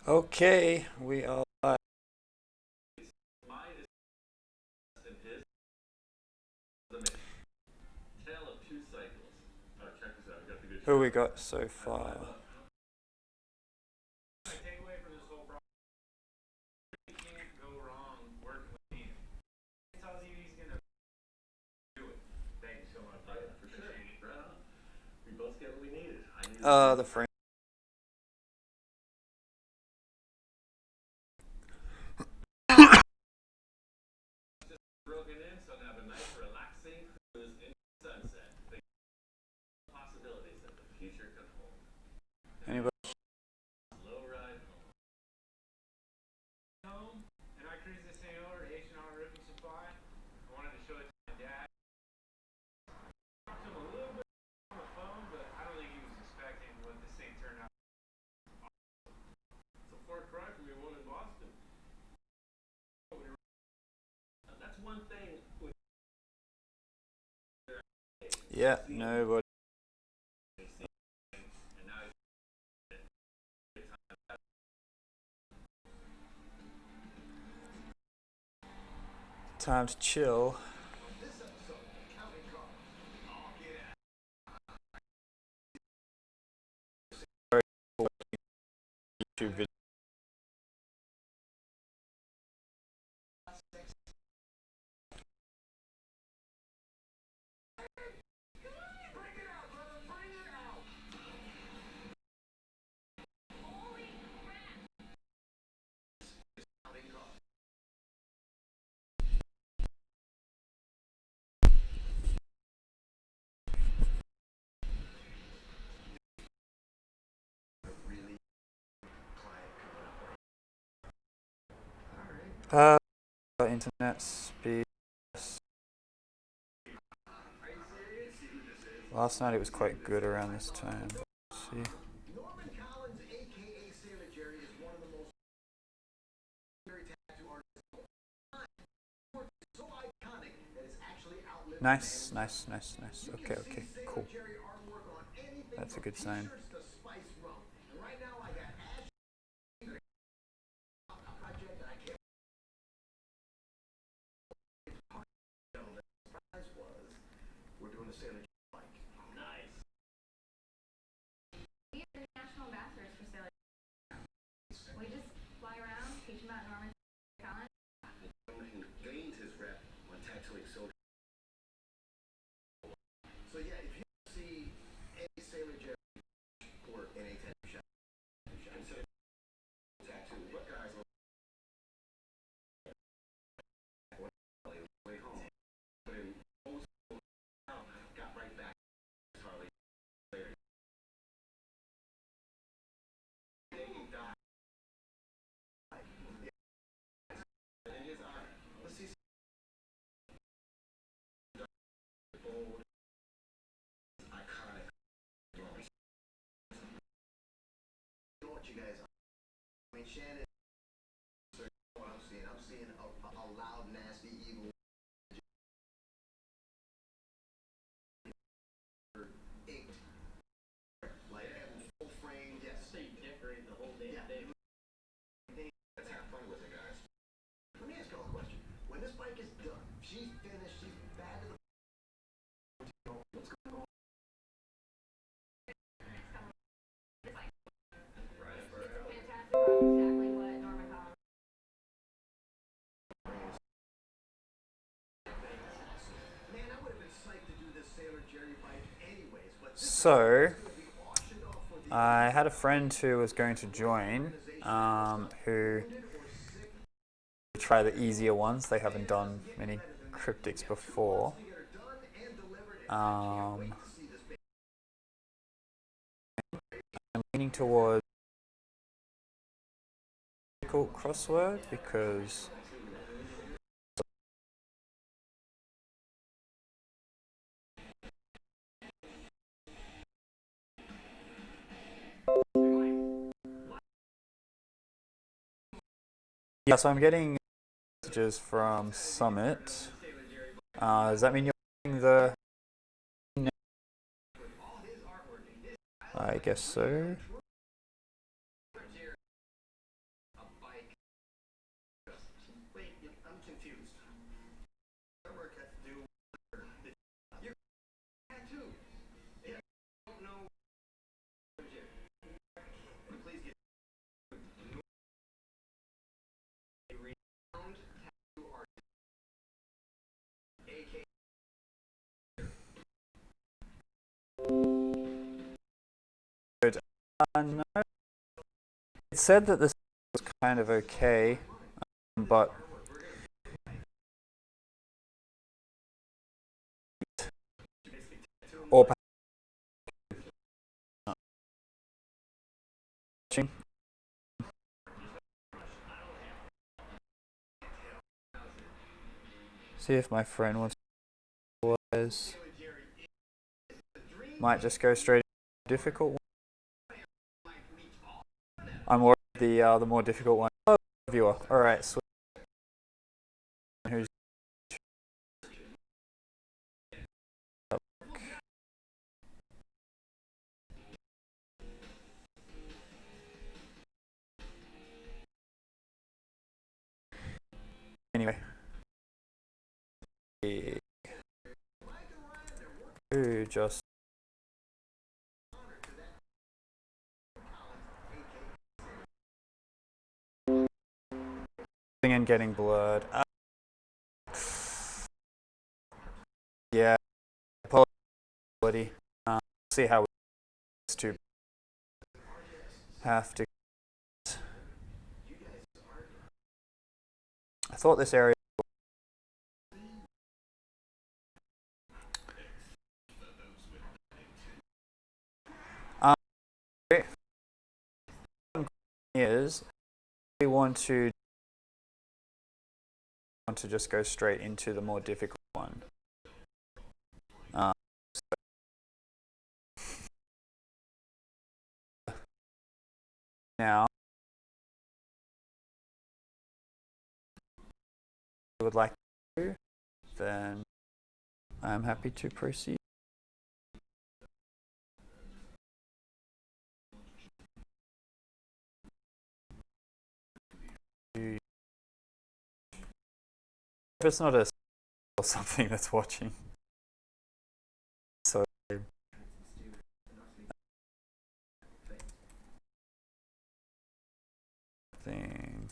Okay, we are live. Who we got so far? The friend. Anybody? Yeah, nobody. Time to chill. YouTube video. Uh, internet speed. Last night it was quite good around this time. Let's see. Nice, nice, nice, nice. Okay, okay, cool. That's a good sign. So, I had a friend who was going to join, who try the easier ones. They haven't done many cryptics before. I'm leaning towards crossword because yeah. So I'm getting messages from Summit. Does that mean you're getting the? I guess so. No, it said that this was kind of okay, but or perhaps see if my friend wants to was. Might just go straight to the difficult one. I'm already the more difficult one. Oh, viewer. All right. So who's anyway? Who just and getting blurred. Yeah, quality. See how we to have to. I thought this area. Um, is we want to just go straight into the more difficult one. Now, if you would like to, then I'm happy to proceed. If it's not a or something that's watching, so thing.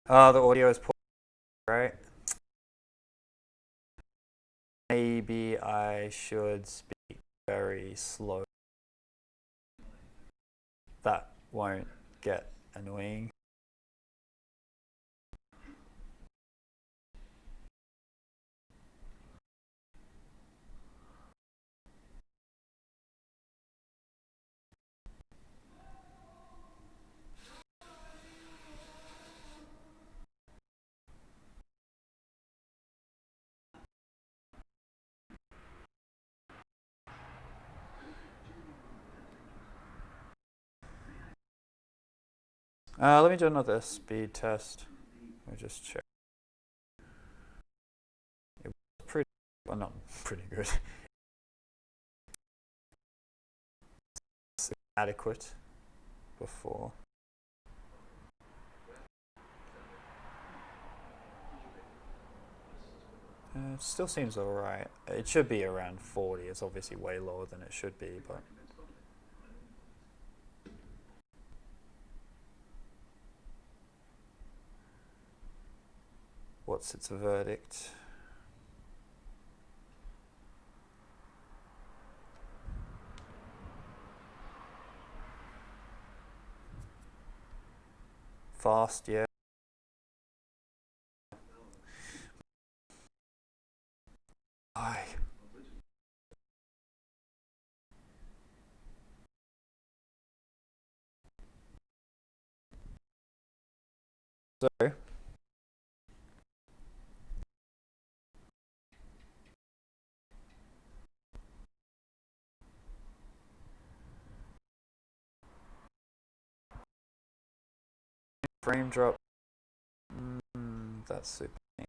I the audio is poor, right? Maybe I should speak very slow. That won't get annoying. Let me do another speed test. Let me just check. It was pretty, well, not pretty good. It's adequate before. It still seems alright. It should be around 40. It's obviously way lower than it should be, but. What's its verdict? Fast, yeah. Aye. So, frame drop. That's super neat.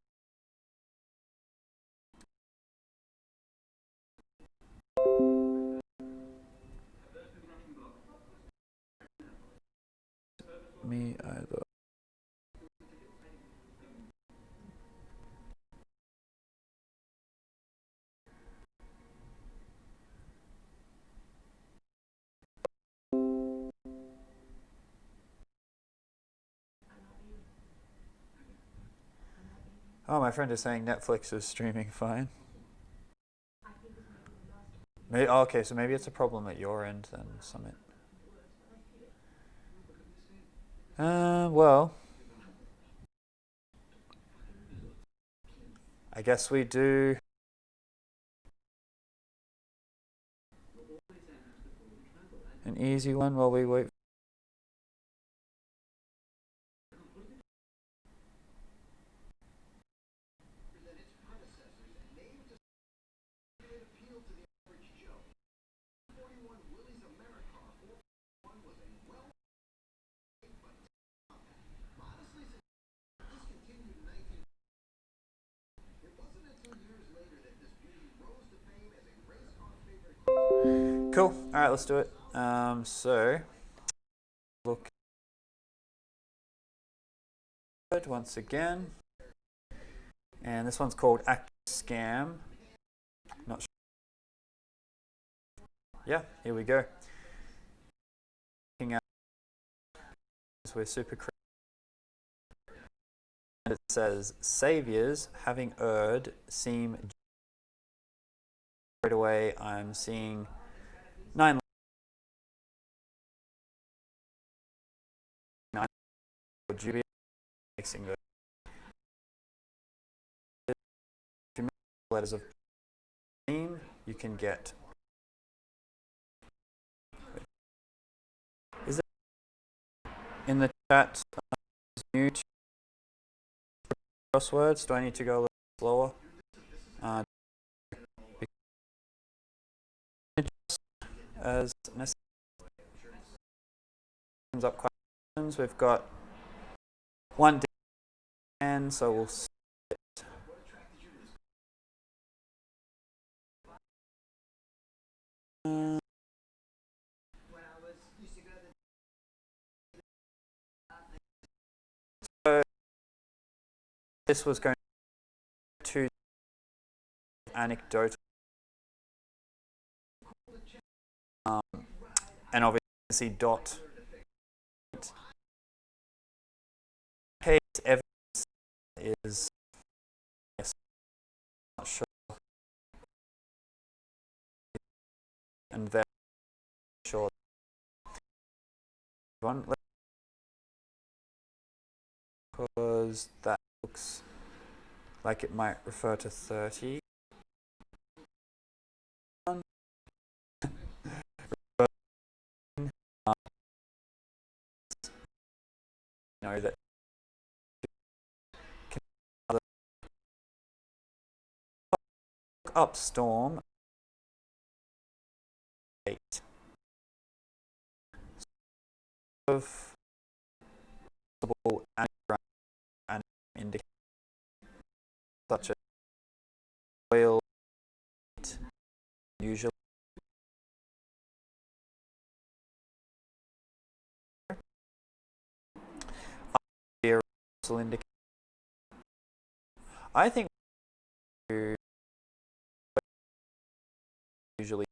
Me either. Oh, my friend is saying Netflix is streaming fine. Maybe, oh, okay, so maybe it's a problem at your end then, Summit. Well, I guess we do. An easy one while we wait. Cool. All right, let's do it. So look once again, and this one's called Act Scam. Not sure. Yeah, here we go. Looking at this, we're super creative. And it says saviors having erred seem straight away. I'm seeing 9. Would you be mixing the letters of theme? You can get. Is it in the chat? New to crosswords? Do I need to go a little slower? As necessary. Comes up questions. We've got one and so we'll sit. So this was going to anecdotal, and obviously dot case evidence is yes, not sure, and then sure one because that looks like it might refer to 30. Know that look up storm 8 of possible and indicators such as oil usually also indicate. I think usually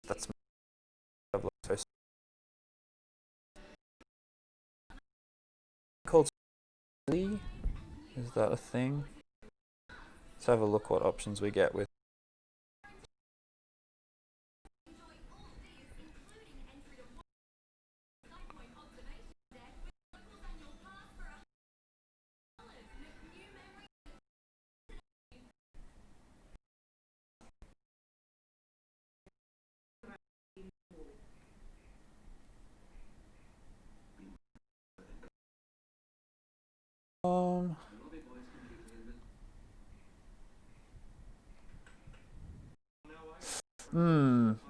that's called Lee. Is that a thing? Let's have a look what options we get with.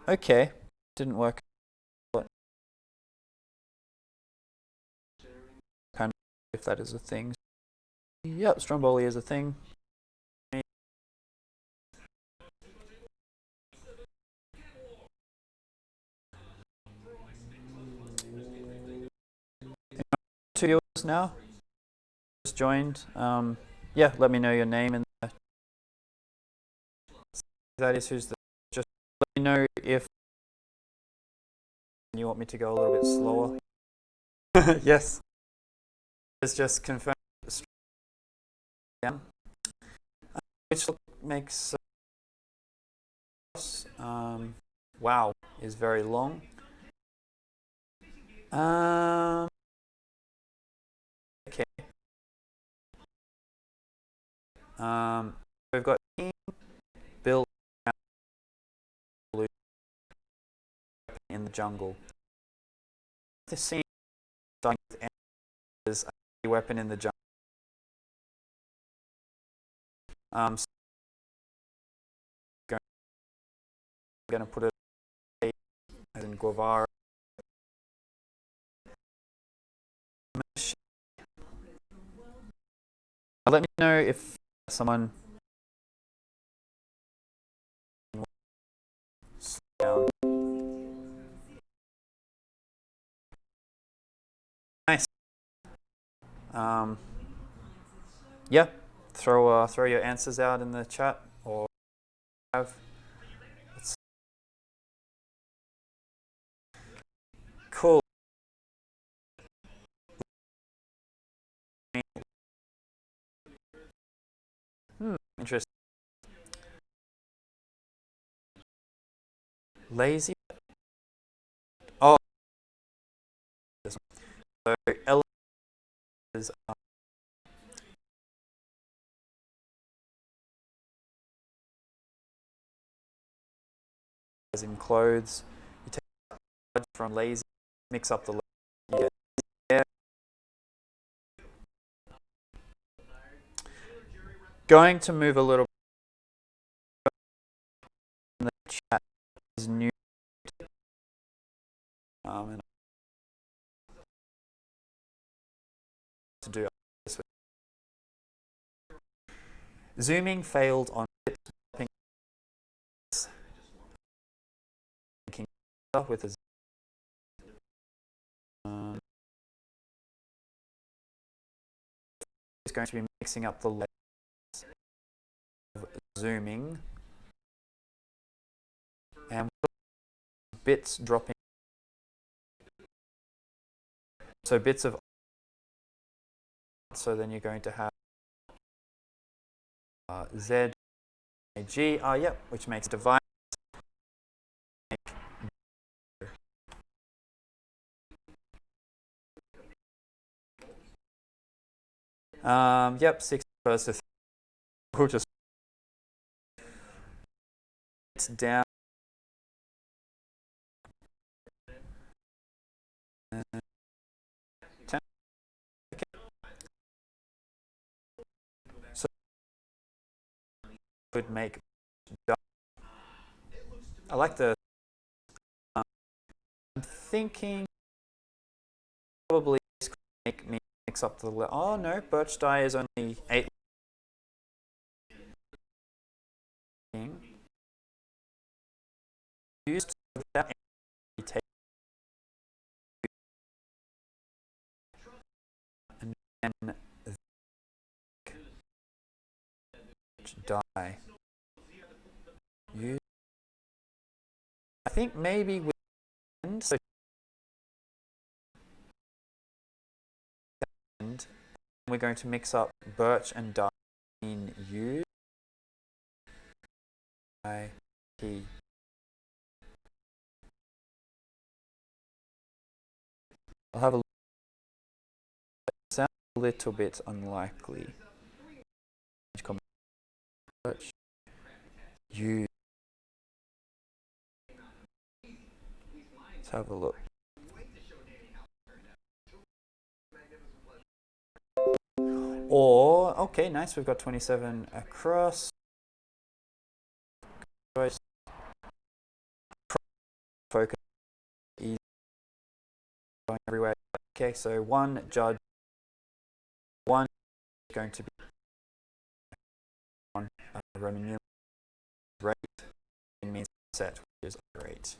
Okay. Didn't work. if that is a thing. Yep, Stromboli is a thing. To yours now. Just joined. Yeah, let me know your name and that is who's the. Just let me know if you want me to go a little bit slower. Yes. It's just confirm which makes wow is very long. Okay. We've got team built in the jungle. The scene starting with is a weapon in the jungle. So I'm going to put it in Guevara. Let me know if someone slow down. Nice. Yeah. Throw your answers out in the chat or have. Cool. Interesting. Lazy. Oh. So Ella is in clothes. You take from lazy, mix up the you get there. Going to move a little bit in the chat is new. And to do this with zooming failed on with a is going to be mixing up the levels of zooming and bits dropping. So bits of so then you're going to have Z G yep, which makes divide. Yep, 6 first to 3. We'll just it's down. So would make. I like the. I'm thinking probably make me mix up the. Oh no, birch dye is only 8. Used without any tape. And then dye. Use. I think maybe with so and we're going to mix up birch and dye in U I T. I'll have a look. It sounds a little bit unlikely. Birch U. Let's have a look. Or okay, nice. We've got 27 across. Focus easy going everywhere. Okay, so one judge 1 is going to be on Roman numeral rate. It means set, which is over 8.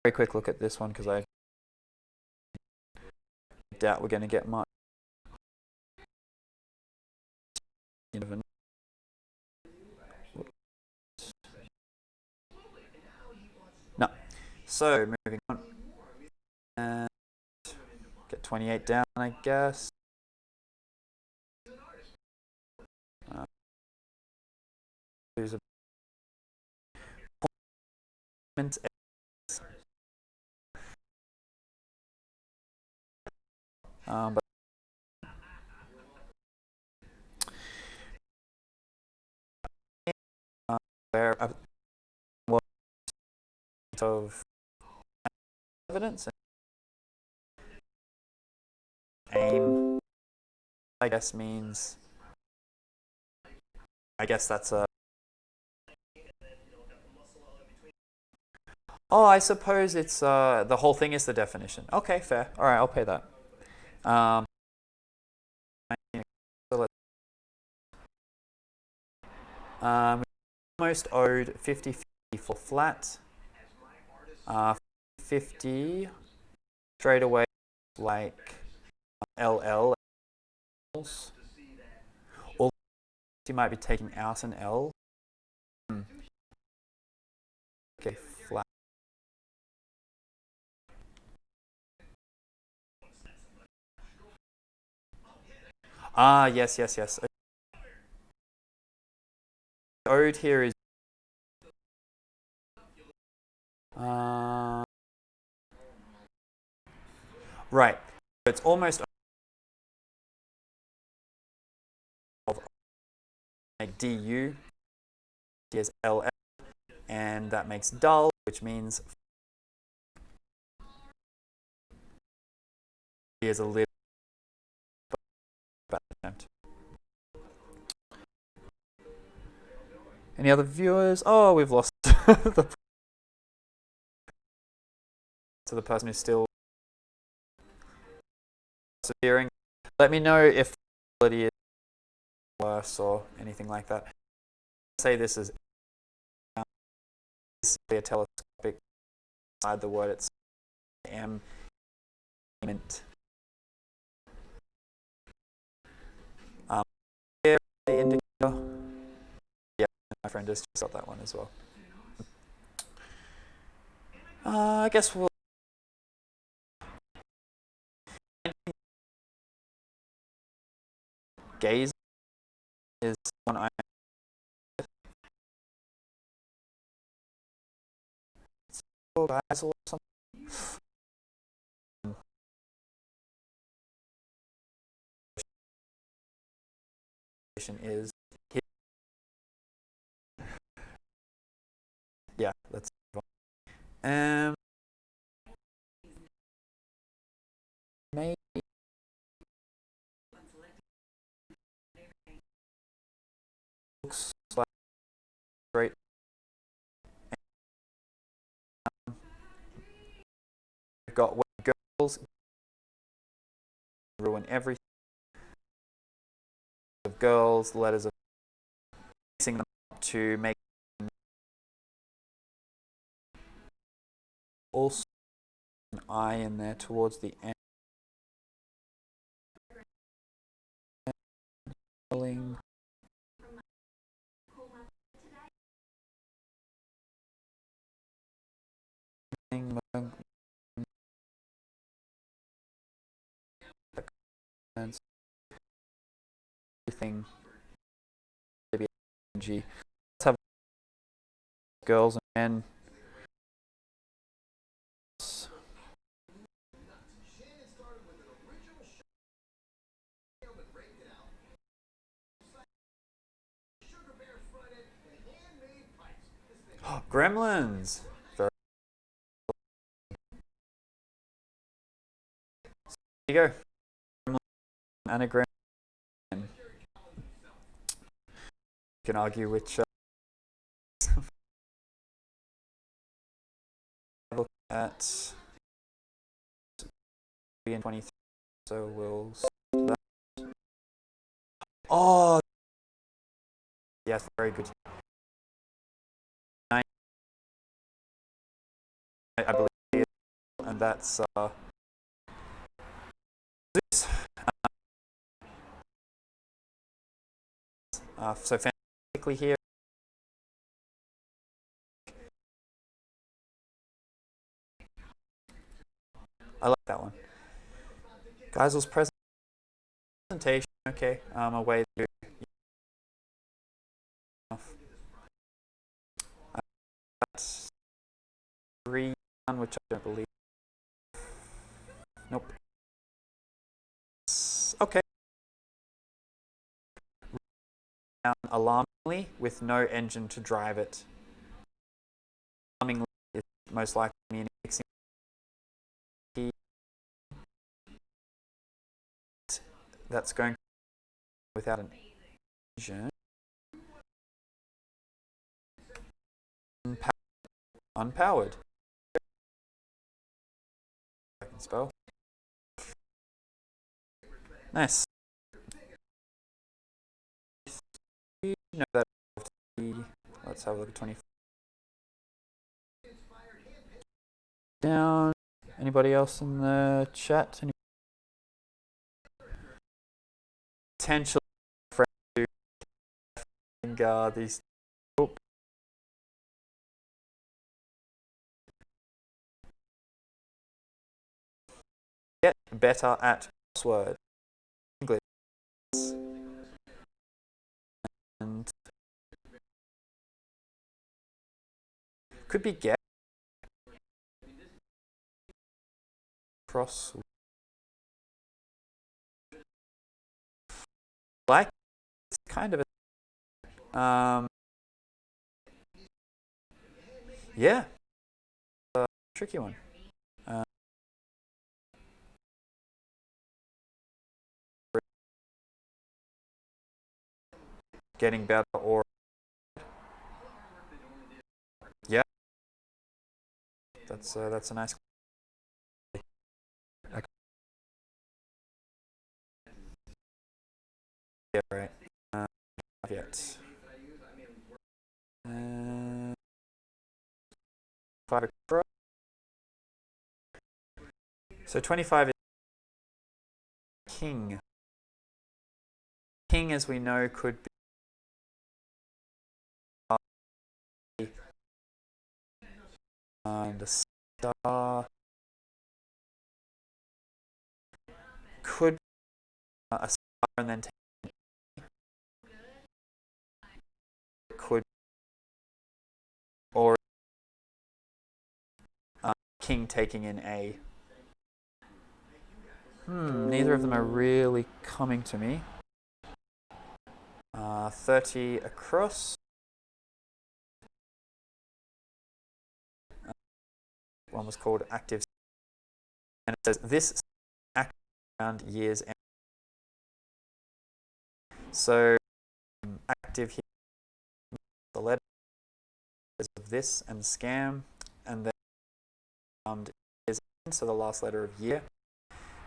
Very quick look at this one because I doubt we're going to get much. No. So moving on, and get 28 down, I guess. There's a point X. But where what of evidence and aim, I guess means. I guess that's a. Oh, I suppose it's the whole thing is the definition. Okay, fair. All right, I'll pay that. Almost owed 50 for flat. 50 straight away like LL. Or you might be taking out an L. Okay, flat. Yes. Owed here is right. So it's almost like DU. Here's LL, and that makes dull, which means here's a little bad attempt. Any other viewers? Oh, we've lost the to the person who's still persevering. Let me know if the quality is worse or anything like that. Say this is a telescopic side the word it's M. Here the indicator. Yeah, my friend just got that one as well. I guess we'll gaze is one I guys or something. Is here. Yeah, let's move on. Maybe looks like great. We've got girls ruin everything. Of girls, letters of mixing them up to make also an I in there towards the end. Everything. Let's have girls and men. Gremlins. There you go. Gremlin and a gremlin. You can argue which at 23, so we'll do that. Oh, yes, very good. I believe, and that's this. So fantastically here, I like that one. Geisel's presentation. Okay, a way to. That's 3, which I don't believe. Nope. Okay. Down alarmingly with no engine to drive it. Alarmingly is most likely meaning fixing that's going without an engine. Unpowered. I can spell. Nice. No, that. Let's have a look at 20. Down. Anybody else in the chat? Potential friend to these. Oh. Get better at crossword English and could be get cross like it's kind of a yeah, tricky one. Getting better or yeah, that's a nice. Okay. Yeah, right. Yet. 5 across. So 25 is king. King, as we know, could be and a star. Could be a star and then could or king taking in a. Neither of them are really coming to me. 30 across. One was called active, and it says this active around years end. So active here, the letter of this and scam, and then years end, so the last letter of year.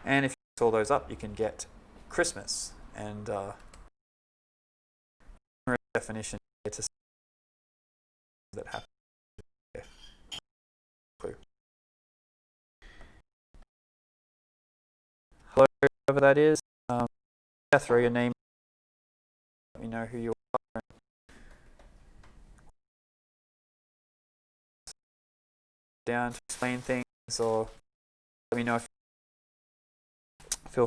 And if you mix all those up, you can get Christmas and definition to that happen. Yeah. Clue. Hello, whoever that is. Throw your name. Let me know who you are. Down to explain things, or let me know if you feel.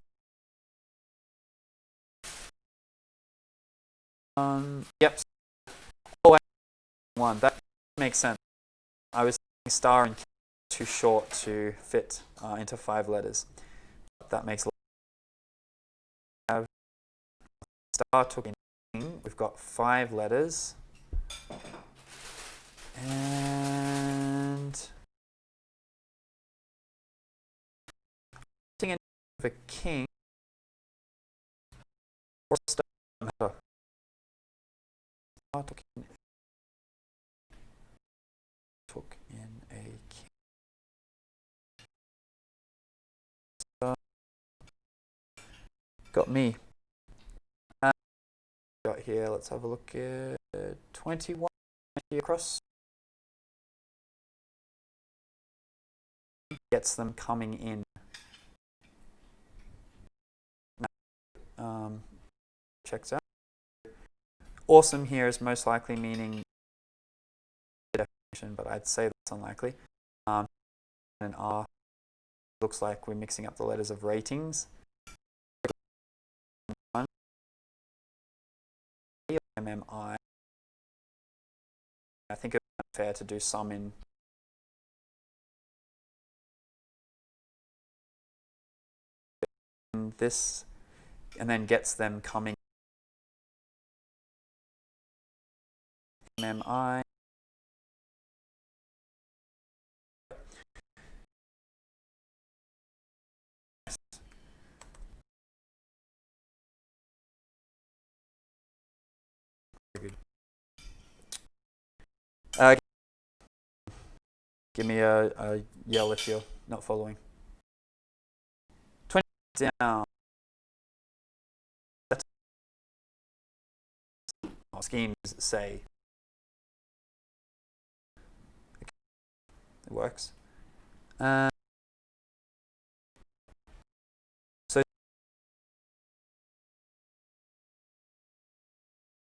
Yep. Oh, one. That makes sense. I was thinking star and too short to fit into 5 letters. That makes a lot. Have star took in. We've got 5 letters. And in a king or star. Took in a king. got me. Got here, let's have a look at 21 across. Gets them coming in. Checks out. Awesome here is most likely meaning definition, but I'd say that's unlikely. And R looks like we're mixing up the letters of ratings. MMI. I think it's fair to do some in this, and then gets them coming. MMI. Give me a yell if you're not following. 20 down. Schemes say it works. So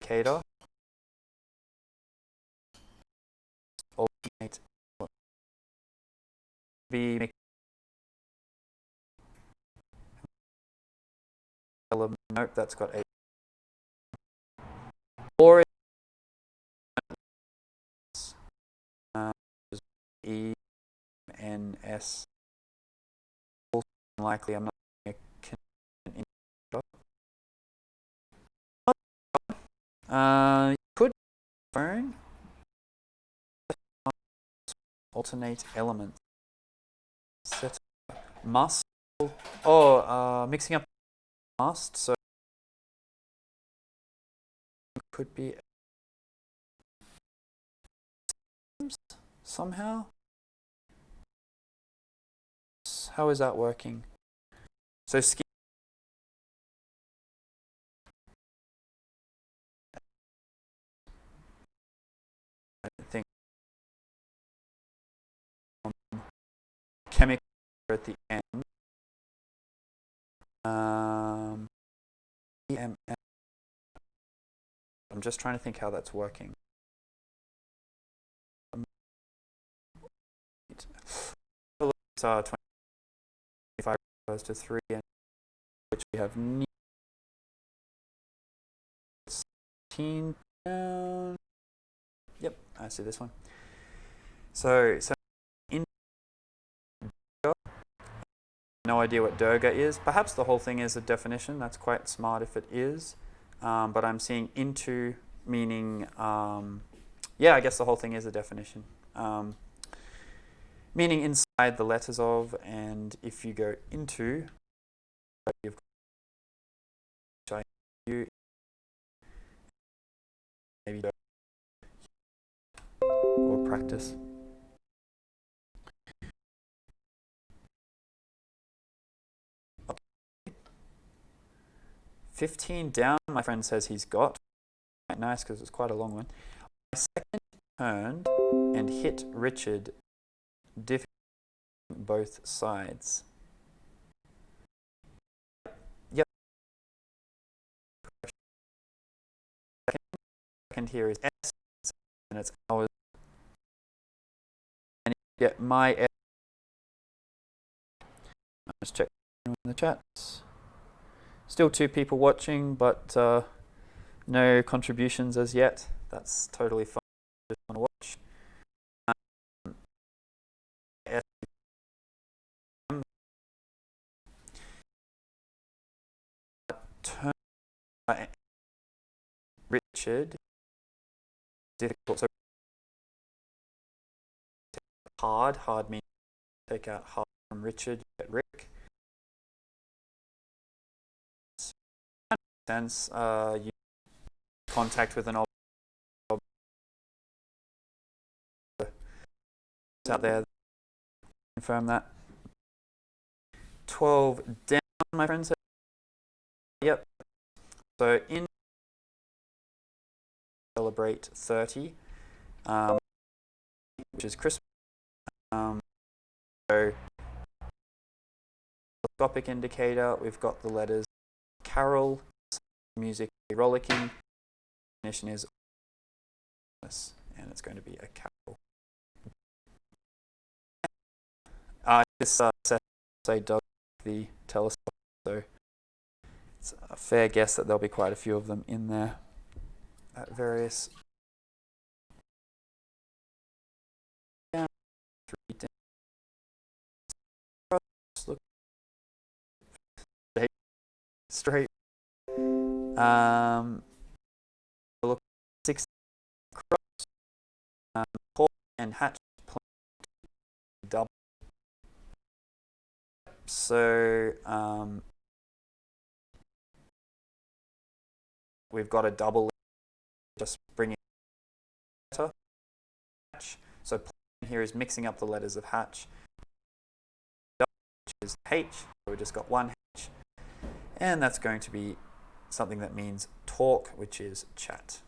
cater alternate be nope, that's got a or E N S. Likely, I'm not. You could phone alternate elements. Set must. Mixing up must. So could be somehow. How is that working? So scheme. I think chemical at the end. EMF. I'm just trying to think how that's working. It's 25 goes to 3, and which we have 16 down. Yep, I see this one. So in no idea what Durga is. Perhaps the whole thing is a definition. That's quite smart if it is. But I'm seeing into meaning, yeah, I guess the whole thing is a definition. Meaning inside the letters of, and if you go into, you've got you, maybe or practice. Okay. 15 down, my friend says he's got. Quite nice because it's quite a long one. My second turned and hit Richard different both sides. Yep. Second here is S, and it's ours. And you get my S. Let's check in the chats. Still 2 people watching, but no contributions as yet. That's totally fine. Just want to watch. Richard, difficult. So hard means take out hard from Richard, get Rick. Sense, you contact with an old out there. Confirm that. 12 down, my friends. Yep. So in celebrate 30, which is Christmas. So telescopic indicator, we've got the letters carol, music, rollicking. Definition is and it's going to be a carol. This set say does the telescope, so it's a fair guess that there'll be quite a few of them in there at various. Look straight. Look 6 cross, Hawk and Hatch double. So we've got a double. Just bring it letter Hatch. So here is mixing up the letters of Hatch. Which is H. So we just got one H, and that's going to be something that means talk, which is chat.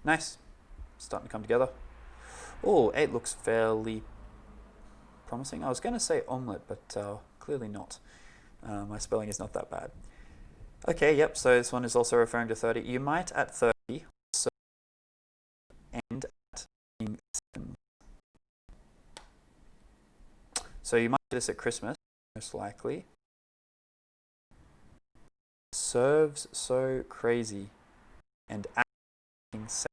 Nice. Starting to come together. Oh, 8 looks fairly promising. I was going to say omelette, but clearly not. My spelling is not that bad. Okay, yep, so this one is also referring to 30. You might at 30 also end at in seconds. So you might do this at Christmas, most likely. Serves so crazy and acting seconds.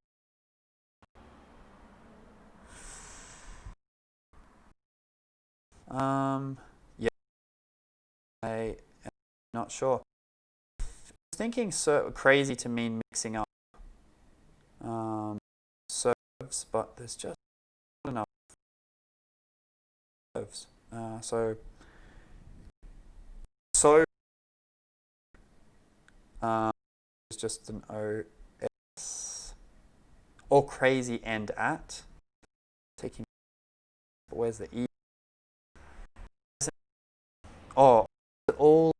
Yeah, I am not sure. I was thinking so crazy to mean mixing up serves, but there's just not enough serves. So it's just an OS or crazy and at. Taking where's the E? Oh, all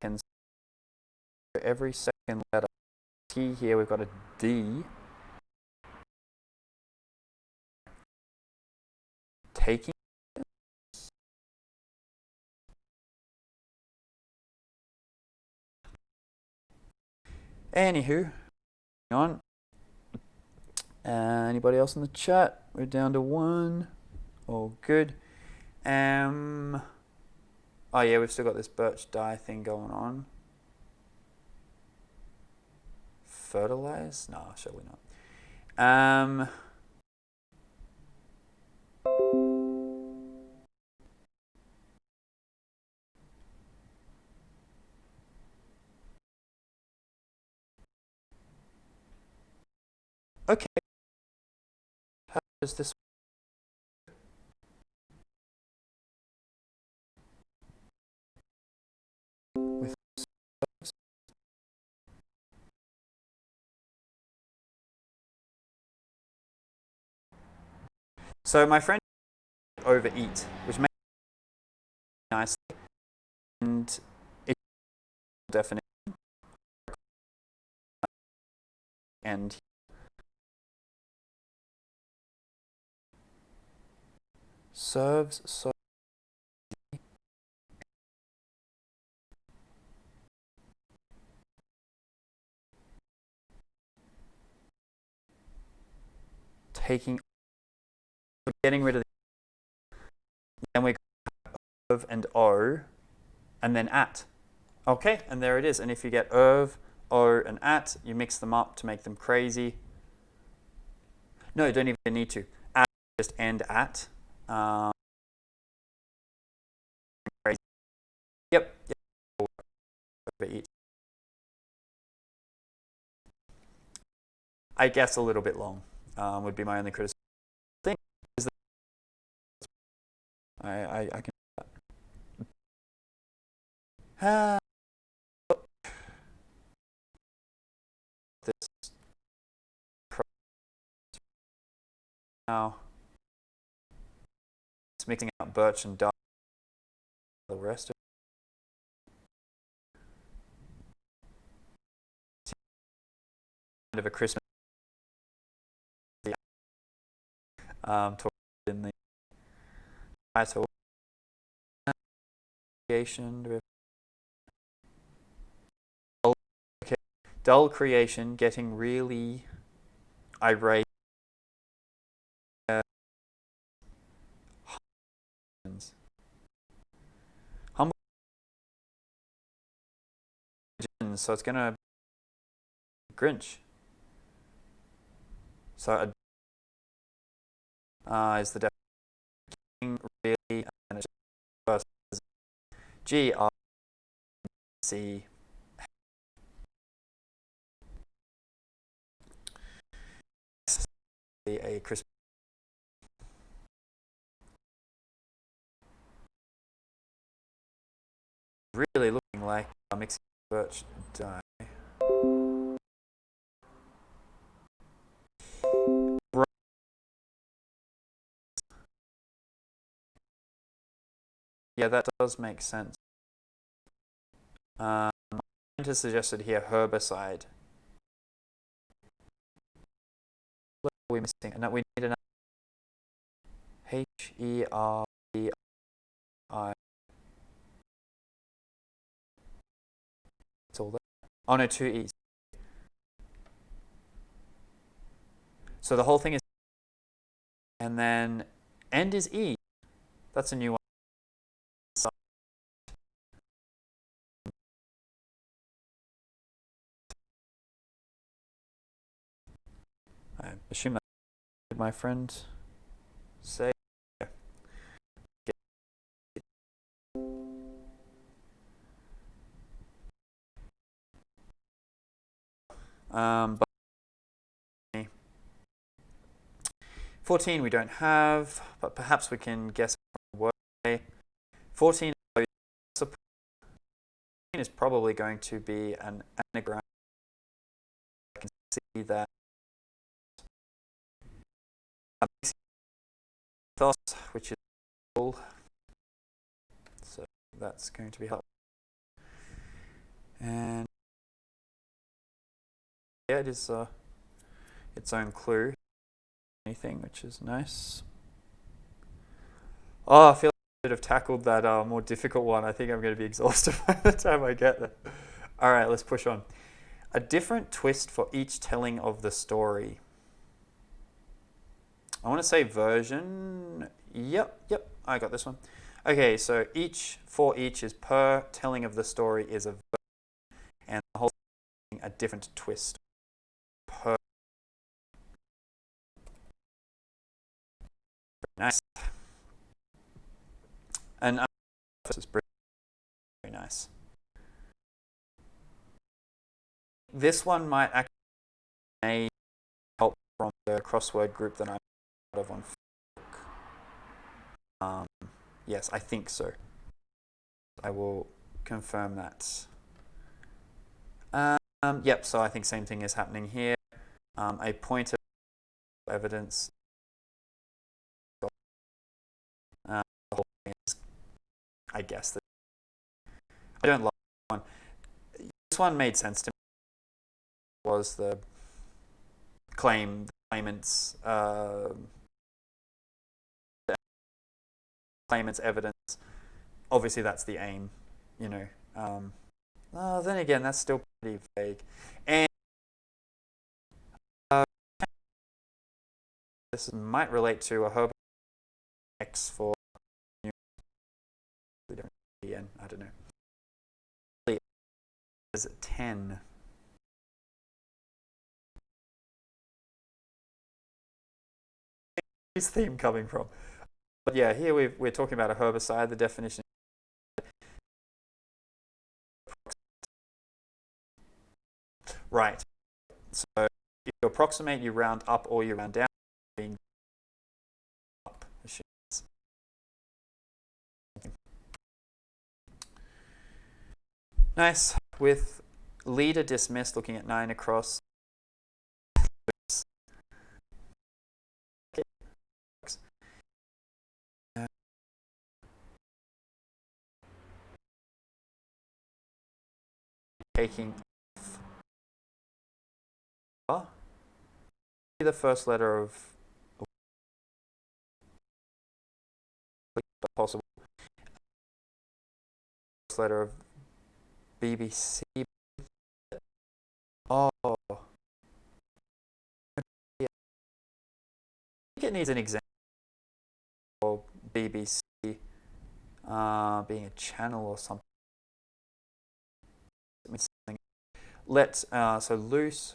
seconds. For every second letter T here, we've got a D. Taking. Anywho, on. Anybody else in the chat? We're down to 1. All good. Oh yeah, we've still got this birch dye thing going on. Fertilize? No, surely not. Okay. How does this with so my friend overeat, which makes it nice, and it's definition and serves so taking getting rid of the then we go of and O and then at. Okay, and there it is. And if you get of, O, and at, you mix them up to make them crazy. No, you don't even need to. At, just and at. Crazy. Yep. Overeat. I guess a little bit long would be my only criticism. Thing is that I can. now it's mixing out birch and dark. The rest of it's kind of a Christmas talk in the title. Creation. Okay. Dull creation, getting really irate. Humble. So it's gonna Grinch. So is the definition really, and it's first GRC. A Christmas. Really looking like a mixing birch dye. Yeah, that does make sense. Has suggested here herbicide. What are we missing? No, we need an HERBI. It's all there. Oh no, two E's. So the whole thing is, and then end is E. That's a new one. I assume that did my friend say. But 14 we don't have, but perhaps we can guess from the word. 14 is probably going to be an anagram. I can see that. Which is cool. So that's going to be helpful. And yeah, it is its own clue. Anything, which is nice. Oh, I feel like I should have tackled that more difficult one. I think I'm going to be exhausted by the time I get there. All right, let's push on. A different twist for each telling of the story. I want to say version. Yep, I got this one. Okay, so for each is per telling of the story is a version, and the whole thing a different twist. Per. Very nice. And this is very nice. This one might actually help from the crossword group that I'm part of on Facebook. Yes, I think so. I will confirm that. Yep, so I think same thing is happening here. A point of evidence. The whole thing is, I guess, that I don't like this one. This one made sense to me. Was the claimant's evidence. Obviously, that's the aim, you know. Then again, that's still pretty vague. And this might relate to a herbal X for I don't know. Is 10. Where's this theme coming from? But yeah, here we're talking about a herbicide. The definition. Right. So if you approximate, you round up or you round down. Being up. Nice. With leader dismissed, looking at 9 across. taking off the first letter of possible first letter of BBC. Oh, yeah. I think it needs an example of BBC being a channel or something. Let's so loose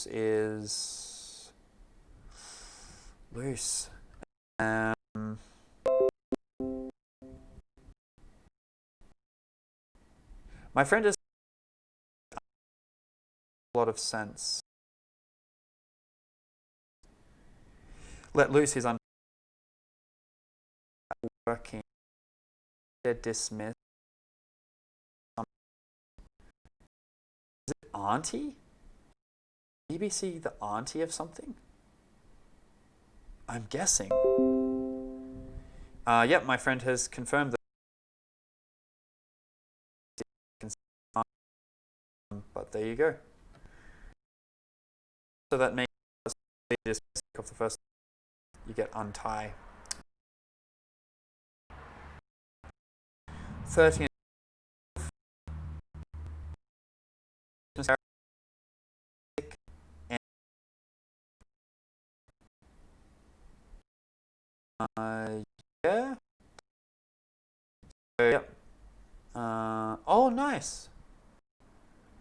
is loose. My friend has a lot of sense. Let loose is working. They're dismissed. Is it auntie? BBC the auntie of something? I'm guessing. Yep, my friend has confirmed that. But there you go. So that makes this of the first. You get untie. 13. Yeah. So, yep. Oh, nice.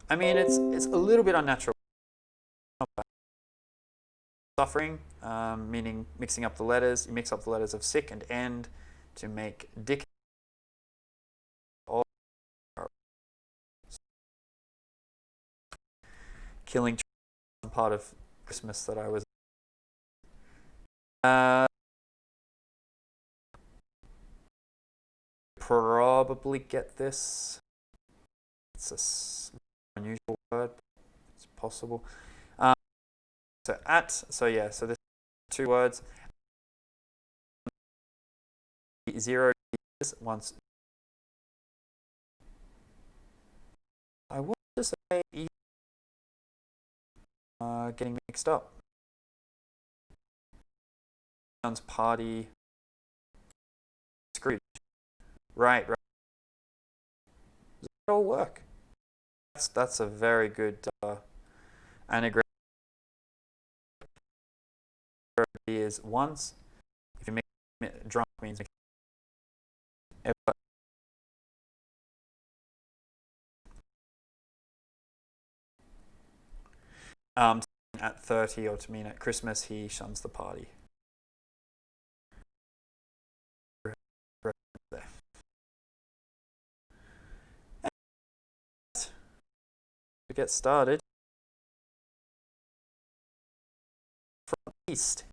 I mean, it's a little bit unnatural. Suffering, meaning mixing up the letters. You mix up the letters of sick and end to make dick. Killing part of Christmas that I was. Probably get this. It's a unusual word. It's possible. So at. So yeah. So this 2 words. 0 is once. I want to say getting mixed up. Sounds party. Scrooge. Right. Does it all work? That's a very good anagram. Is once. If you make drunk means at 30 or to mean at Christmas he shuns the party. To get started, from east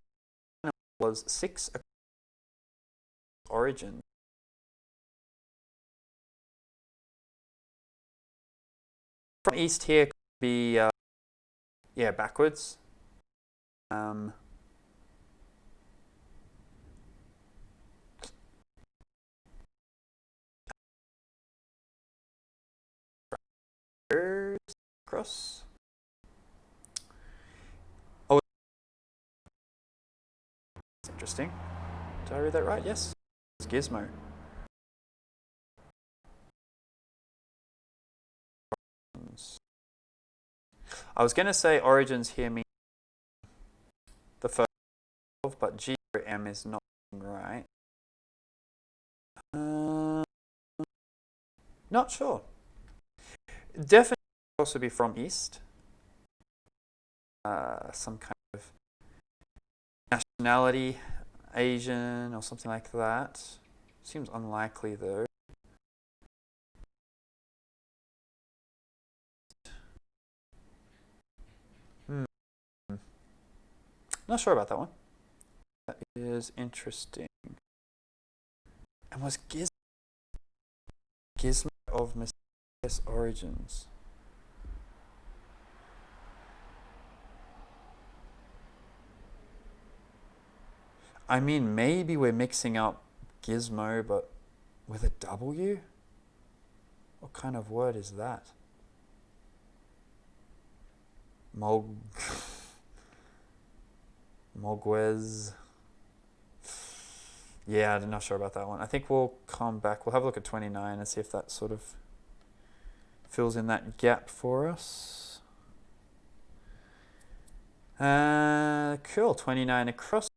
was 6 origin. From east here could be backwards. Cross. Oh, that's interesting. Did I read that right? Yes. It's gizmo. I was going to say origins here mean the first, but G or M is not right. Not sure. Definitely also be from east. Some kind of nationality, Asian or something like that. Seems unlikely though. Not sure about that one. That is interesting. And was Gizmo of mysterious origins? I mean, maybe we're mixing up gizmo, but with a W? What kind of word is that? Mog, Mogwez. Yeah, I'm not sure about that one. I think we'll come back. We'll have a look at 29 and see if that sort of fills in that gap for us. Cool, 29 across.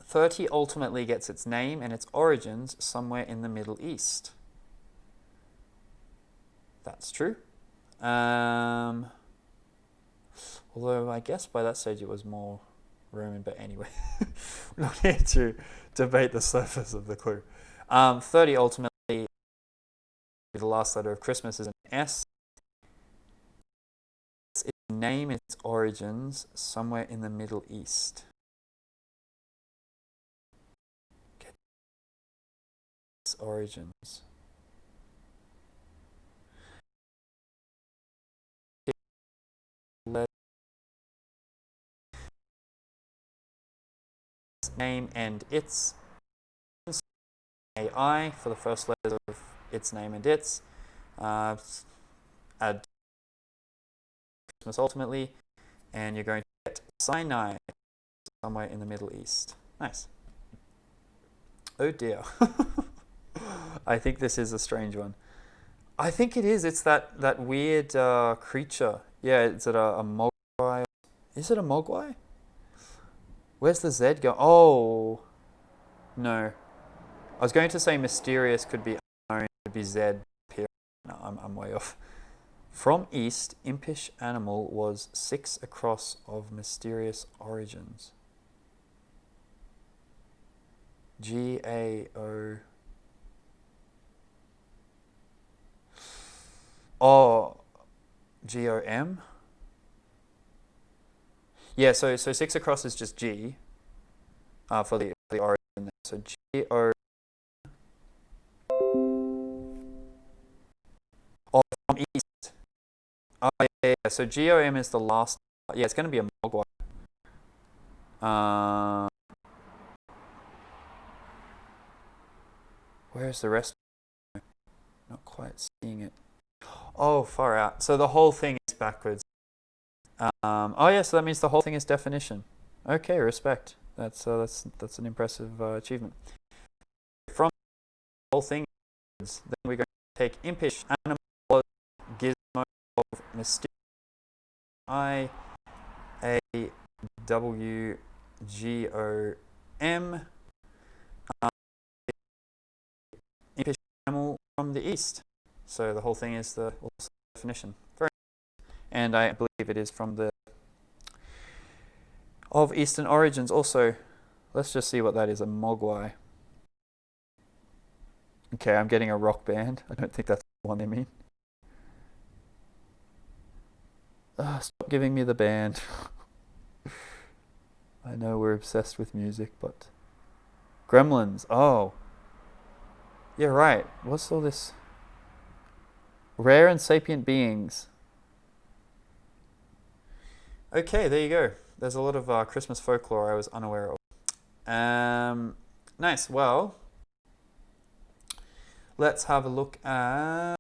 30 ultimately gets its name and its origins somewhere in the Middle East. That's true. Although I guess by that stage it was more Roman, but anyway, we don't need to debate the surface of the clue. 30 ultimately, the last letter of Christmas is an S. Its name and its origins somewhere in the Middle East. Okay. Its origins. Name and its AI for the first letters of its name and its. Add Christmas ultimately, and you're going to get Sinai somewhere in the Middle East. Nice. Oh dear. I think this is a strange one. I think it is. It's that weird creature. Yeah, is it a mogwai? Is it a mogwai? Where's the Z go? Oh, no. I was going to say mysterious could be unknown, could be Z. No, I'm way off. From east, impish animal was 6 across of mysterious origins. G-A-O... Oh, G-O-M? Yeah, so 6 across is just G for the origin there. So G-O... Oh, from east. Oh, yeah. So G-O-M is the last... Yeah, it's going to be a mogwai. Where's the rest? Not quite seeing it. Oh, far out. So the whole thing is backwards. Oh yeah, so that means the whole thing is definition. Okay, respect. That's an impressive achievement. From the whole thing, then we're going to take impish animal gizmo of mysterious I A W G O M. Impish animal from the east. So the whole thing is the definition. Very nice. And I believe it is from the of Eastern origins also. Let's just see what that is, a mogwai. Okay, I'm getting a rock band. I don't think that's the one they mean. Stop giving me the band. I know we're obsessed with music, but... Gremlins. Oh. Yeah, right. What's all this? Rare and sapient beings. Okay, there you go. There's a lot of Christmas folklore I was unaware of. Nice. Well, let's have a look at...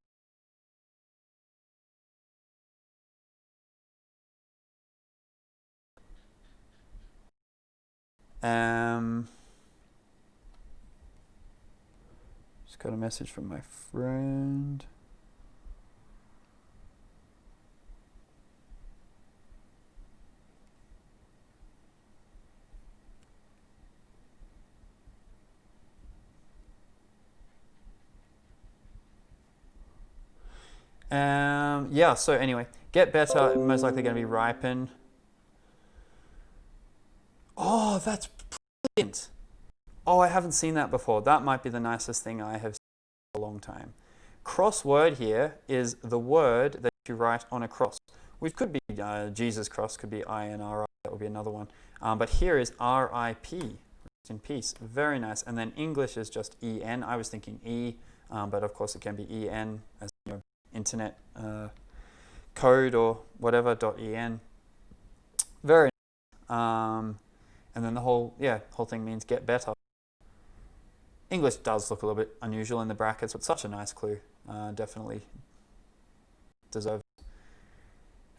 Just got a message from my friend. Yeah, so anyway, get better, most likely going to be ripen. Oh, that's brilliant. Oh, I haven't seen that before. That might be the nicest thing I have seen in a long time. Crossword here is the word that you write on a cross, which could be Jesus cross, could be I-N-R-I, that would be another one. But here is R-I-P, rest in peace. Very nice. And then English is just E-N. I was thinking E, but of course it can be E-N as your internet code or whatever, .en. Very nice. And then the whole thing means get better. English does look a little bit unusual in the brackets, but such a nice clue. Definitely deserves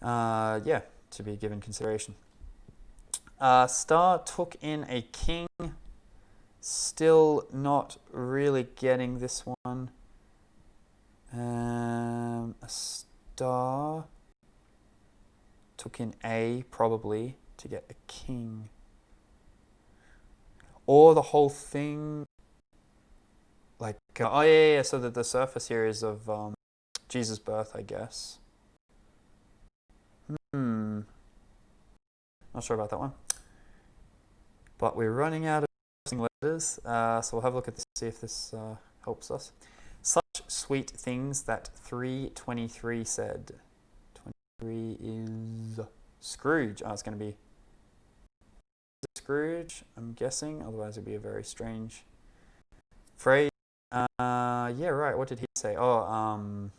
Yeah, to be given consideration. Star took in a king. Still not really getting this one. A star took in A probably to get a king. Or the whole thing, like, oh yeah. So that the surface here is of Jesus' birth, I guess. Not sure about that one. But we're running out of letters, so we'll have a look at this, see if this helps us. Such sweet things that 323 said. 23 is Scrooge. Oh, it's going to be Scrooge, I'm guessing. Otherwise, it'd be a very strange phrase. Yeah, right. What did he say? Oh,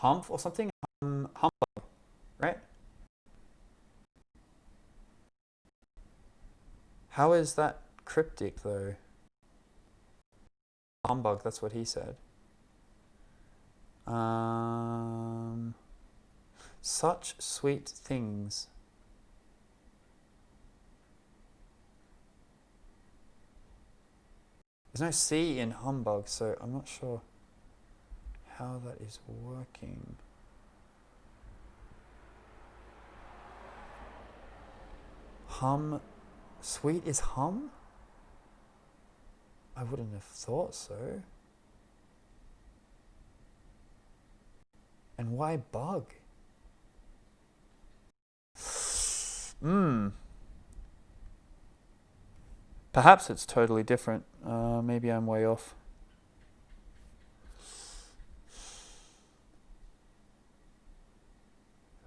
humph or something? Humbug, right? How is that cryptic, though? Humbug, that's what he said. Such sweet things. There's no C in humbug, so I'm not sure how that is working. Hum. Sweet is hum? I wouldn't have thought so. And why bug? Perhaps it's totally different. Maybe I'm way off.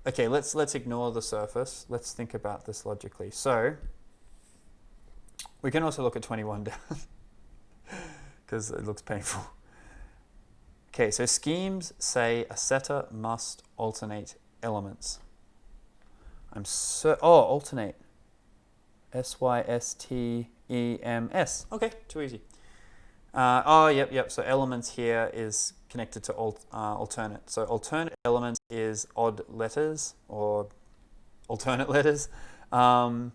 Okay, let's ignore the surface. Let's think about this logically. So we can also look at 21 down because it looks painful. Okay, so schemes say a setter must alternate elements. Alternate. SYSTEMS. Okay, too easy. Yep. So elements here is connected to alternate. So alternate elements is odd letters or alternate letters. And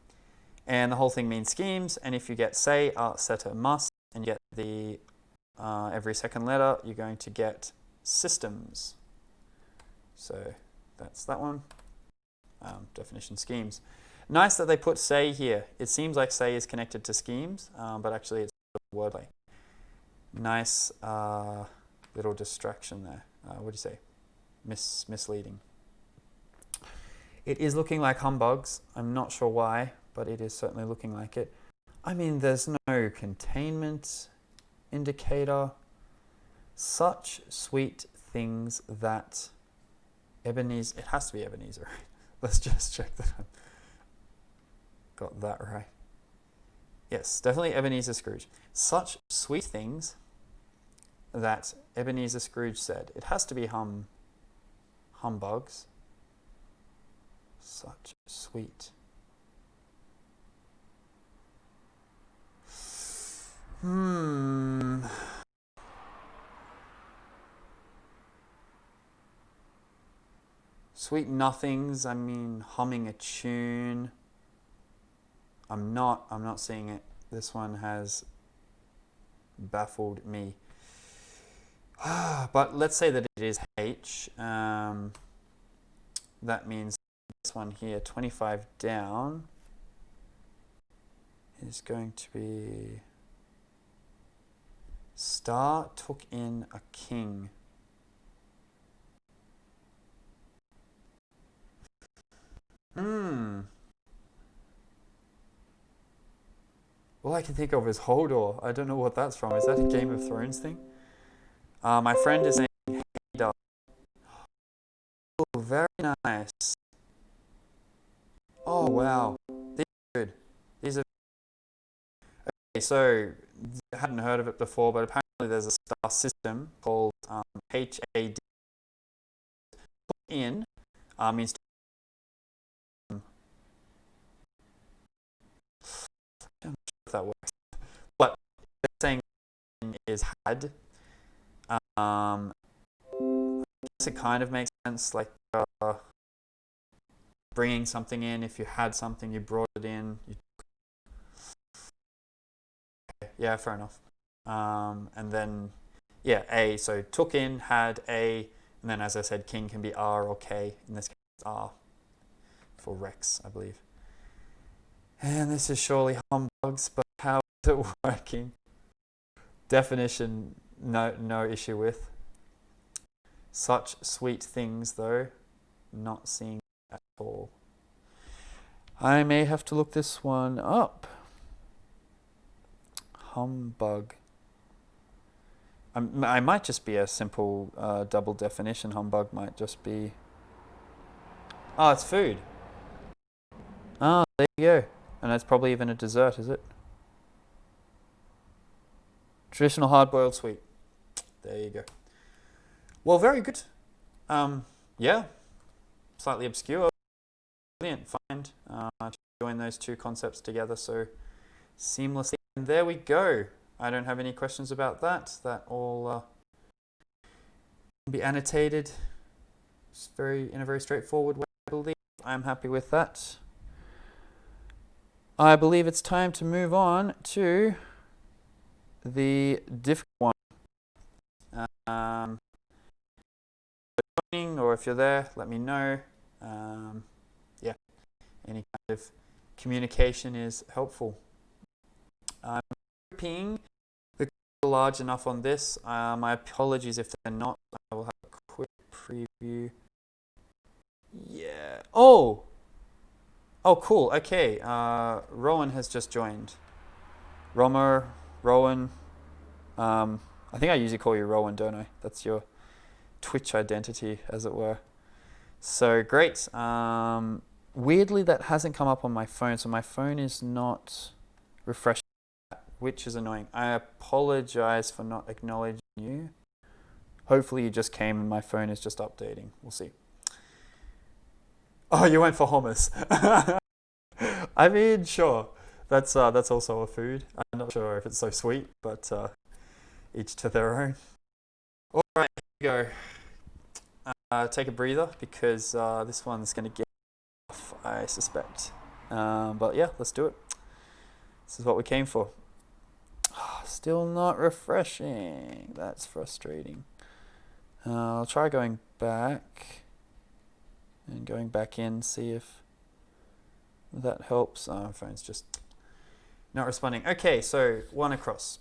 the whole thing means schemes. And if you get say, setter, must, and you get the every second letter, you're going to get systems. So that's that one. Definition schemes. Nice that they put say here. It seems like say is connected to schemes, but actually it's a word play. Nice little distraction there. What do you say? Misleading. It is looking like humbugs. I'm not sure why, but it is certainly looking like it. I mean, there's no containment indicator. Such sweet things that Ebenezer. It has to be Ebenezer, right? Let's just check that I've got that right. Yes, definitely Ebenezer Scrooge. Such sweet things that Ebenezer Scrooge said. It has to be humbugs. Such sweet. Sweet nothings, I mean humming a tune. I'm not seeing it. This one has baffled me. But let's say that it is H. That means this one here, 25 down, is going to be Star took in a king. All I can think of is Hodor. I don't know what that's from. Is that a Game of Thrones thing? My friend is saying Hader. Oh, very nice. Oh, wow. These are good. These are... Okay, so I hadn't heard of it before, but apparently there's a star system called HAD. Put in means I'm not sure if that works. But saying is had. guess it kind of makes sense, like bringing something in. If you had something, you brought it in. Yeah, fair enough. And then, yeah, A. So took in, had A, and then as I said, king can be R or K. In this case, R for Rex, I believe. And this is surely humbugs, but how is it working? Definition, no issue with. Such sweet things, though, not seeing at all. I may have to look this one up. Humbug. I might just be a simple double definition. Humbug might just be... Oh, it's food. Oh, there you go. And that's probably even a dessert, is it? Traditional hard-boiled sweet. There you go. Well, very good. Yeah, slightly obscure. Brilliant find. To join those two concepts together so seamlessly. And there we go. I don't have any questions about that. That all can be annotated. It's in a very straightforward way, I believe. I'm happy with that. I believe it's time to move on to the difficult one. Or if you're there, let me know. Yeah, any kind of communication is helpful. I'm hoping the are large enough on this. My apologies if they're not. I will have a quick preview. Yeah. Oh, cool. Okay. Rowan has just joined. Rowan. I think I usually call you Rowan, don't I? That's your Twitch identity, as it were. So great. Weirdly, that hasn't come up on my phone, so my phone is not refreshing, which is annoying. I apologize for not acknowledging you. Hopefully you just came and my phone is just updating. We'll see. Oh, you went for hummus. I mean, sure. That's also a food. I'm not sure if it's so sweet, but each to their own. All right, here we go. Take a breather because this one's going to get off, I suspect. But yeah, let's do it. This is what we came for. Still not refreshing. That's frustrating. I'll try going back and going back in, see if that helps. My phone's just not responding. Okay, so one across.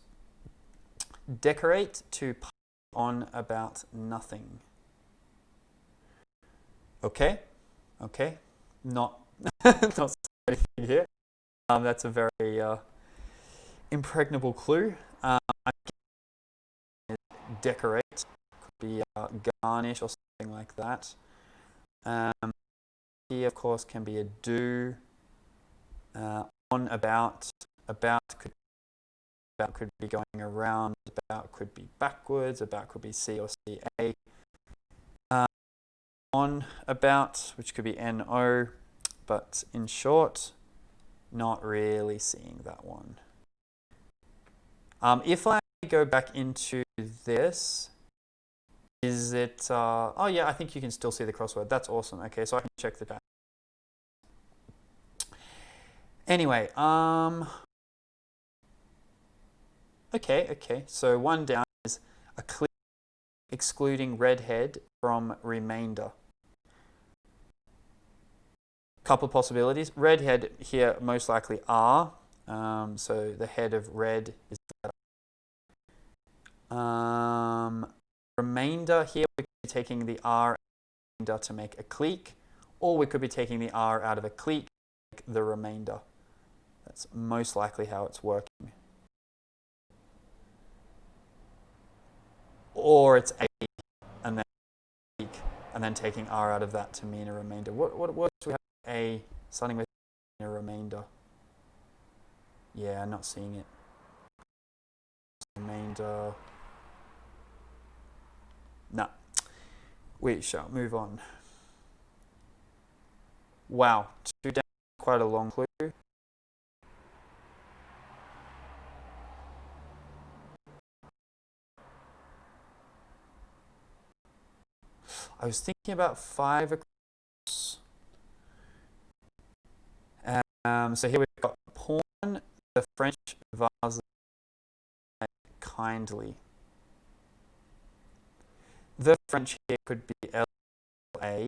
Decorate to pile on about nothing. Okay. Not not anything here. That's a very impregnable clue. Decorate could be garnish or something like that. Here, of course, can be a do. On about could be going around. About could be backwards. About could be C or CA. On about, which could be NO, but in short, not really seeing that one. If I go back into this, is it, oh yeah, I think you can still see the crossword. That's awesome. Okay, so I can check the chat. Anyway, okay, so one down is a clear excluding redhead from remainder. Couple of possibilities. Redhead here most likely R. So the head of red is that. Remainder here we could be taking the R to make a clique, or we could be taking the R out of a clique to make the remainder. That's most likely how it's working. Or it's A and then clique, and then taking R out of that to mean a remainder. What words do we have? A starting with a remainder. Yeah, I'm not seeing it. Remainder. No. We shall move on. Wow, 2 down, quite a long clue. I was thinking about 5 across. So here we've got porn, the French vase, kindly. The French here could be L-A.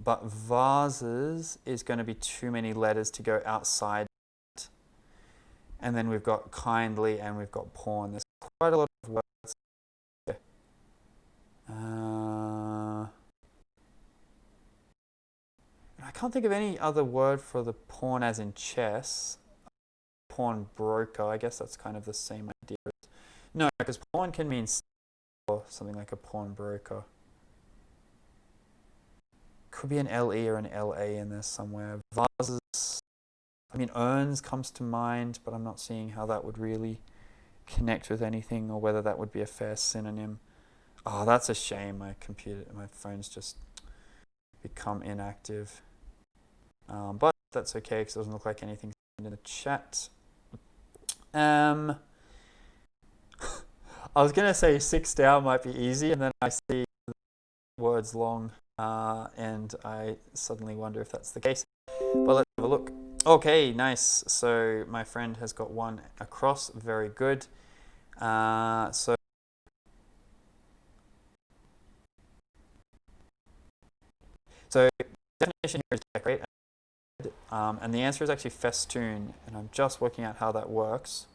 But vases is going to be too many letters to go outside. And then we've got kindly and we've got porn. There's quite a lot of words here. I can't think of any other word for the pawn as in chess. Pawnbroker, I guess that's kind of the same idea. No, because pawn can mean or something like a pawnbroker. Could be an LE or an LA in there somewhere. Vases, I mean, urns comes to mind, but I'm not seeing how that would really connect with anything or whether that would be a fair synonym. Oh, that's a shame. My phone's just become inactive. But that's okay because it doesn't look like anything's in the chat. I was going to say 6 down might be easy, and then I see words long, and I suddenly wonder if that's the case. But let's have a look. Okay, nice. So my friend has got 1 across. Very good. So definition here is decorate. And the answer is actually festoon, and I'm just working out how that works.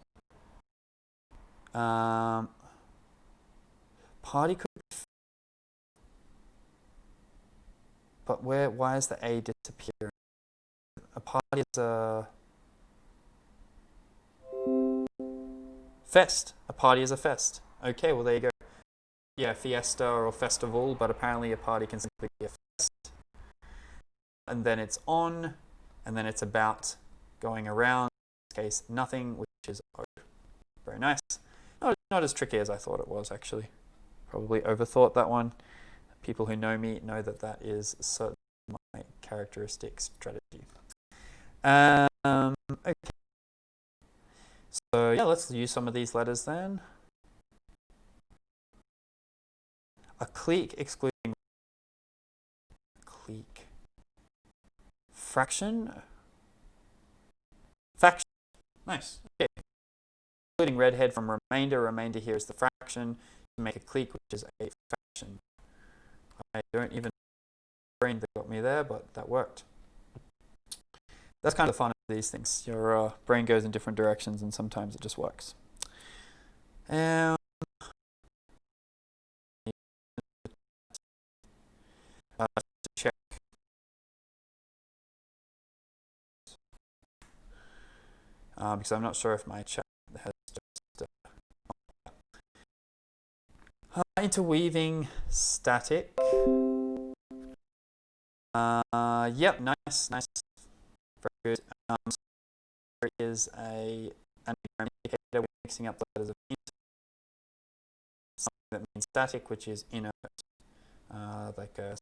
Party could be, but why is the A disappearing? A party is a fest. A party is a fest. Okay, well there you go. Yeah, fiesta or festival, but apparently a party can simply be a fest. And then it's on, and then it's about going around. In this case, nothing, which is O. Very nice. Not as tricky as I thought it was, actually. Probably overthought that one. People who know me know that that is certainly my characteristic strategy. Okay. So yeah, let's use some of these letters then. A clique excluding clique. Fraction. Faction. Nice. Okay. Including redhead from remainder. Remainder here is the fraction. You make a clique, which is a faction. I don't even know the brain that got me there, but that worked. That's kind of the fun of these things. Your brain goes in different directions, and sometimes it just works. Just to check. Because I'm not sure if my chat has just interweaving static. Yep, nice. Very good. There is an indicator. We're mixing up the letters of int. Something that means static, which is inert, like a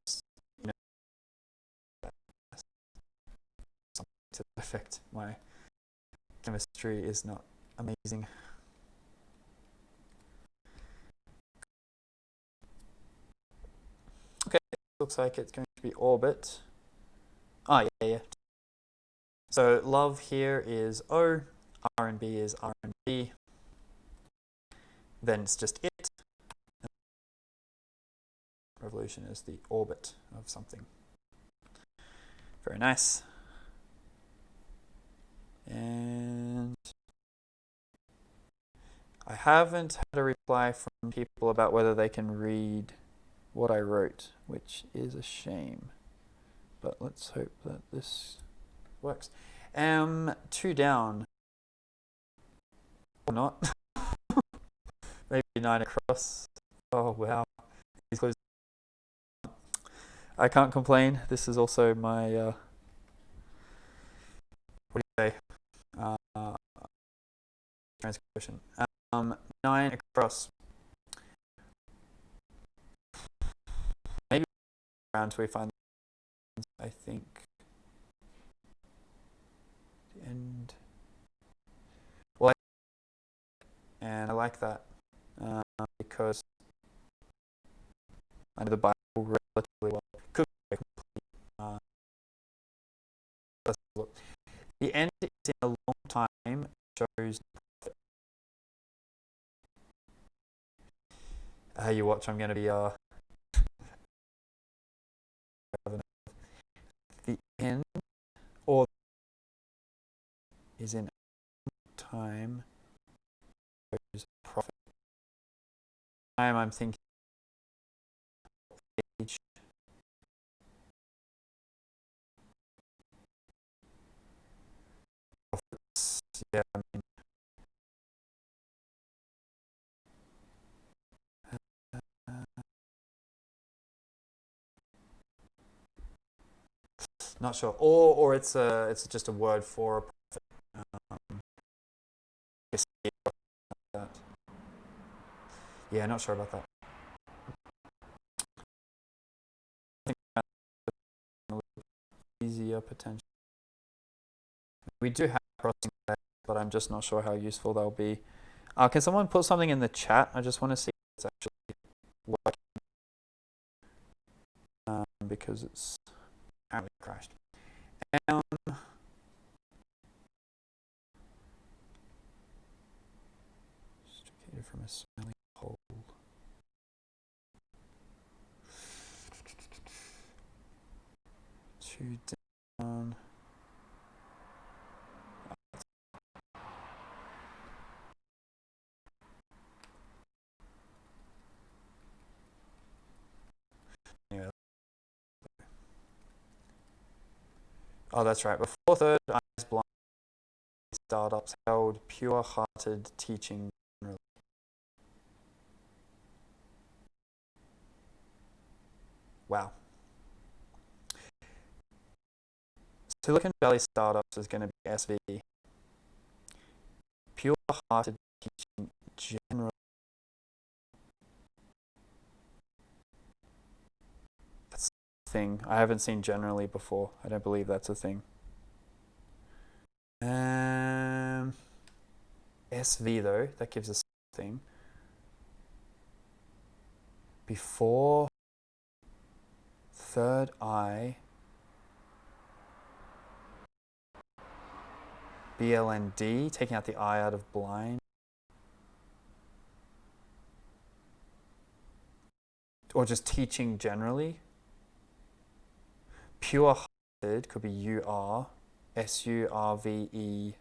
something to that effect. My chemistry is not amazing. Okay, looks like it's going to be orbit. Oh, yeah. So love here is O, R&B is R&B. Then it's just it. Revolution is the orbit of something. Very nice. And I haven't had a reply from people about whether they can read what I wrote, which is a shame. But let's hope that this works. 2 down. Or not. Maybe 9 across. Oh, wow. I can't complain. This is also my, what do you say? Transcription. 9 across. Maybe around till we find, I think, the end. Well, and I like that because I know the Bible relatively well. Could be complete. Let's look. The end is in a long time shows the prophet. You watch, I'm going to be the end or is in time shows prophet. I'm thinking age. Prophets. Yeah, I mean, not sure. Or it's just a word for a prophet. That. Yeah, not sure about that. I think that's a little easier potentially. We do have crossing text, but I'm just not sure how useful they'll be. Can someone put something in the chat? I just want to see if it's actually working because it's apparently crashed. Extricated from a smelly hole. Two down. Anyway. Oh, that's right. Before third eyes blind startups held pure-hearted teaching generally. Wow. Silicon Valley startups is going to be SV. Pure-hearted teaching generally. That's a thing. I haven't seen generally before. I don't believe that's a thing. SV though, that gives us something. Before third eye, BLND, taking out the eye out of blind. Or just teaching generally. Pure-hearted could be UR, SURVE.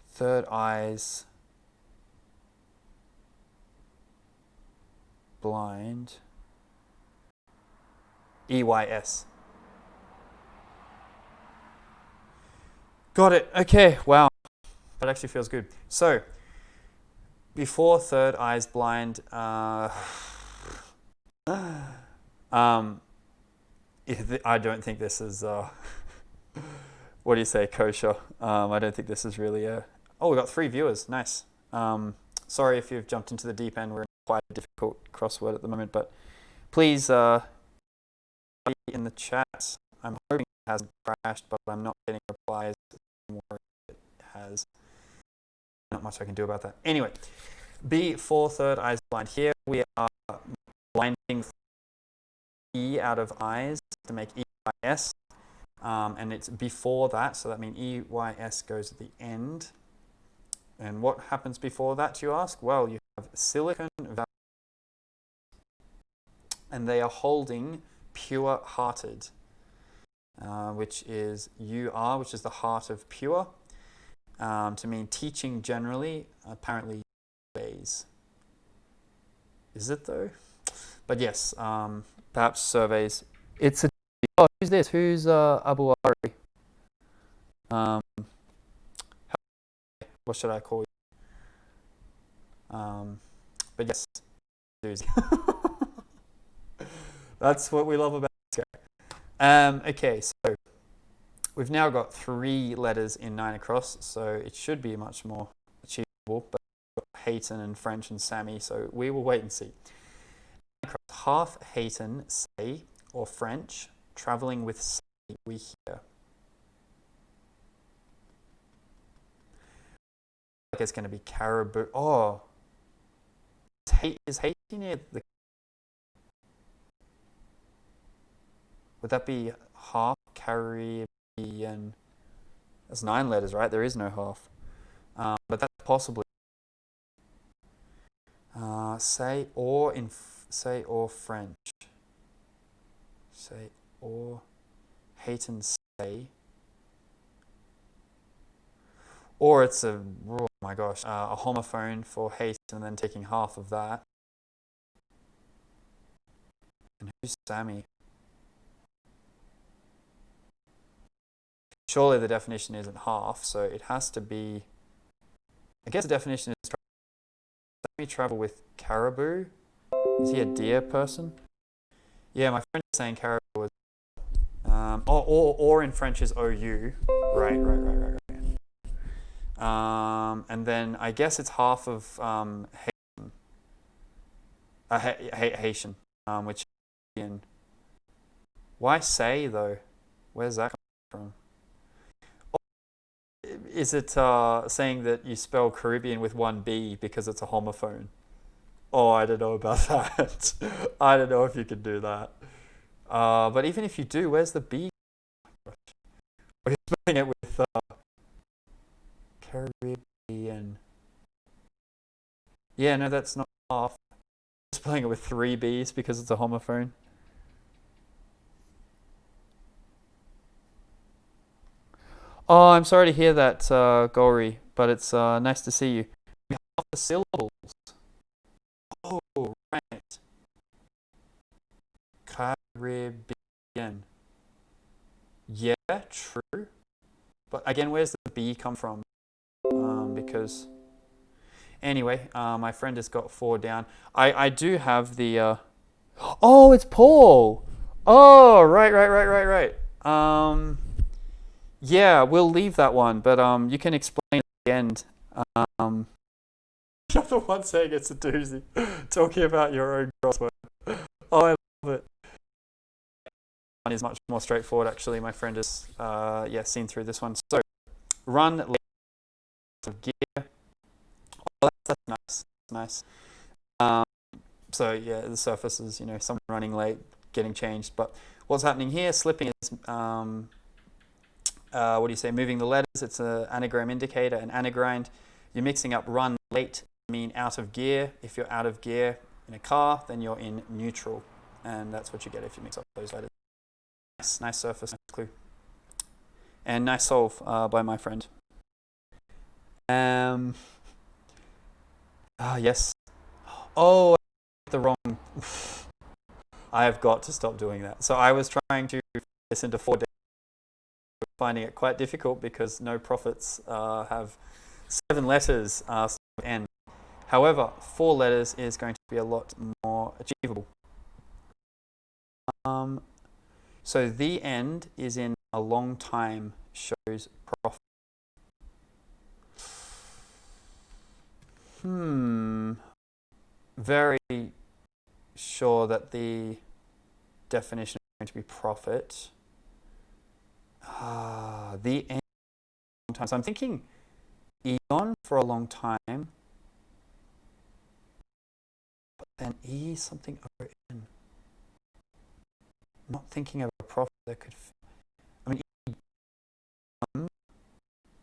Third eyes, blind, EYS. Got it. Okay. Wow. That actually feels good. So, before third eyes blind, I don't think this is. What do you say, kosher? I don't think this is really a. Oh, we got 3 viewers. Nice. Sorry if you've jumped into the deep end. We're in quite a difficult crossword at the moment, but please in the chat. I'm hoping it hasn't crashed, but I'm not getting replies. I'm worried it has. Not much I can do about that. Anyway, before third eyes blind. Here we are blinding E out of eyes to make EYS. And it's before that, so that means EYS goes at the end. And what happens before that, you ask? Well, you have Silicon Valley, and they are holding pure-hearted, which is UR, which is the heart of pure, to mean teaching generally, apparently ways. Is it though? But yes, perhaps surveys. It's a. Oh, who's this? Who's Abu Ari? What should I call you? But yes, that's what we love about this guy. Okay, so we've now got 3 letters in 9 across, so it should be much more achievable. But we've got Hayton and French and Sammy, so we will wait and see. Half Hayton, say, or French, traveling with say, we hear. like it's going to be caribou. Oh, is Haiti near the... Would that be half Caribbean? That's 9 letters, right? There is no half. But that's possibly... say or French. Say or Haitian say. Or it's a, oh my gosh, a homophone for hate and then taking half of that. And who's Sammy? Surely the definition isn't half, so it has to be... I guess the definition is Sammy travel with caribou. Is he a deer person? Yeah, my friend is saying caribou is... or in French is OU. Right. And then I guess it's half of Haitian, which is... Why say, though? Where's that coming from? Is it saying that you spell Caribbean with one B because it's a homophone? Oh, I don't know about that. I don't know if you can do that. But even if you do, where's the B? We're spelling it with Caribbean. Yeah, no, that's not half. We're spelling it with 3 B's because it's a homophone. Oh, I'm sorry to hear that, Gori, but it's nice to see you. Half the syllables. Oh, right. Caribbean. Yeah, true. But again, where's the B come from? Because... Anyway, my friend has got 4 down. I do have the... Oh, it's Paul! Oh, right. Yeah, we'll leave that one, but you can explain at the end. You're the one saying it's a doozy, talking about your own crossword. Oh, I love it. One is much more straightforward, actually. My friend has seen through this one. So, run late of gear. Oh, that's nice. So yeah, the surface is, someone running late, getting changed. But what's happening here? Slipping is moving the letters. It's an anagram indicator, an anagrind. You're mixing up run late, mean out of gear. If you're out of gear in a car, then you're in neutral. And that's what you get if you mix up those letters. Nice surface, nice clue. And nice solve by my friend. Yes. Oh, I got the wrong... I have got to stop doing that. So I was trying to fit this into 4 days. Finding it quite difficult because no profits have 7 letters N. However, 4 letters is going to be a lot more achievable. So the end is in a long time shows profit. Very sure that the definition is going to be profit. The end for a long time. So I'm thinking eon for a long time, but then E something over N. I'm not thinking of a profit that could...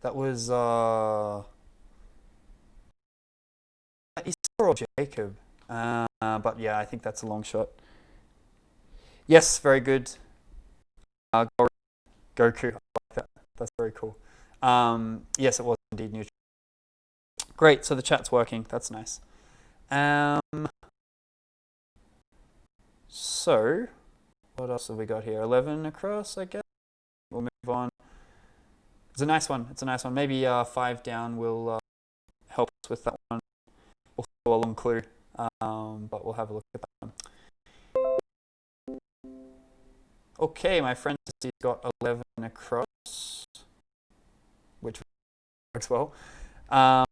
that was Esau or Jacob. But yeah, I think that's a long shot. Yes, very good. Goku, I like that. That's very cool. Yes, it was indeed neutral. Great, so the chat's working. That's nice. So, what else have we got here? 11 across, I guess. We'll move on. It's a nice one. Maybe 5 down will help us with that one. Also a long clue, but we'll have a look at that one. Okay, my friend has got 11 across, which works well. Oh,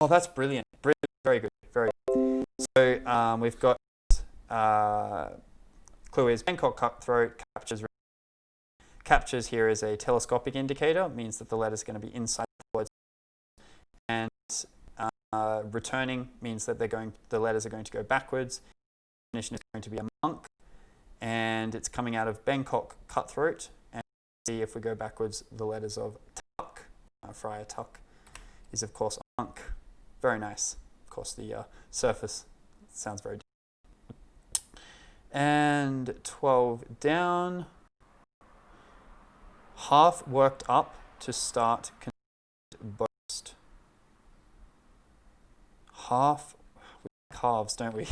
that's brilliant. Very good. So we've got clue is Bangkok cutthroat captures here is a telescopic indicator. It means that the letter is going to be inside the word. and returning means that the letters are going to go backwards. The definition is going to be a monk, and it's coming out of Bangkok Cutthroat. And see if we go backwards, the letters of Tuck, Friar Tuck, is of course a monk. Very nice. Of course, the surface sounds very different. And 12 down. Half worked up to start boast. Half, we like halves, don't we?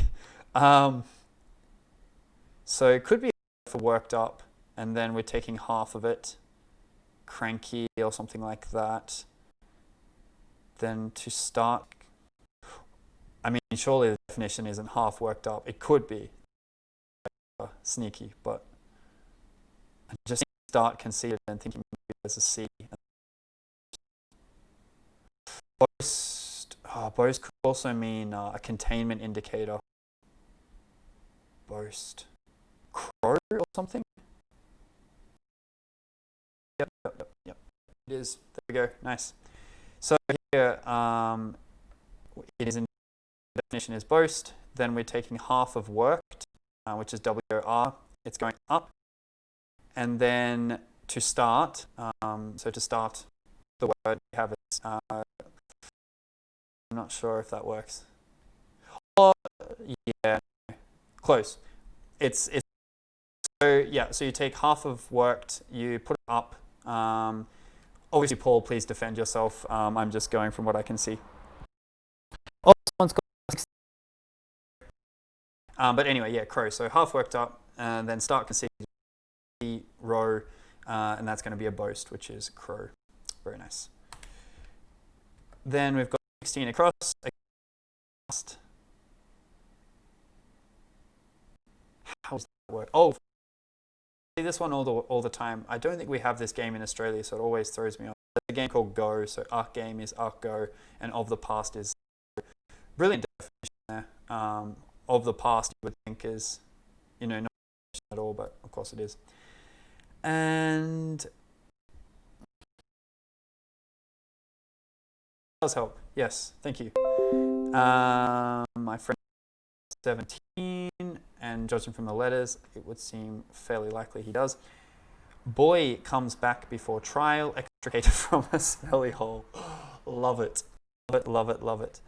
So it could be for worked up, and then we're taking half of it, cranky or something like that. Then to start, I mean, surely the definition isn't half worked up. It could be sneaky, but I just start conceited and thinking maybe there's a C. Boast. Boast could also mean a containment indicator. Boast. Crow or something? Yep. It is. There we go. Nice. So here, it is in the definition is boast. Then we're taking half of worked, which is WR. It's going up. And then to start, so to start the word, we have it. I'm not sure if that works. Oh, yeah, close. It's so yeah. So you take half of worked, you put it up. Obviously, Paul, please defend yourself. I'm just going from what I can see. Oh, someone's got. But anyway, yeah, crow. So half worked up, and then start conceding row, and that's going to be a boast, which is crow. Very nice. Then we've got 16 across. How does that work? Oh, I see this one all the time. I don't think we have this game in Australia, so it always throws me off. There's a game called Go, so Arc game is Arc Go, and of the past is brilliant definition there. Of the past, you would think is, not at all, but of course it is. And does help. Yes, thank you. My friend 17, and judging from the letters, it would seem fairly likely he does. Boy comes back before trial, extricated from a smelly hole. Love it. Love it.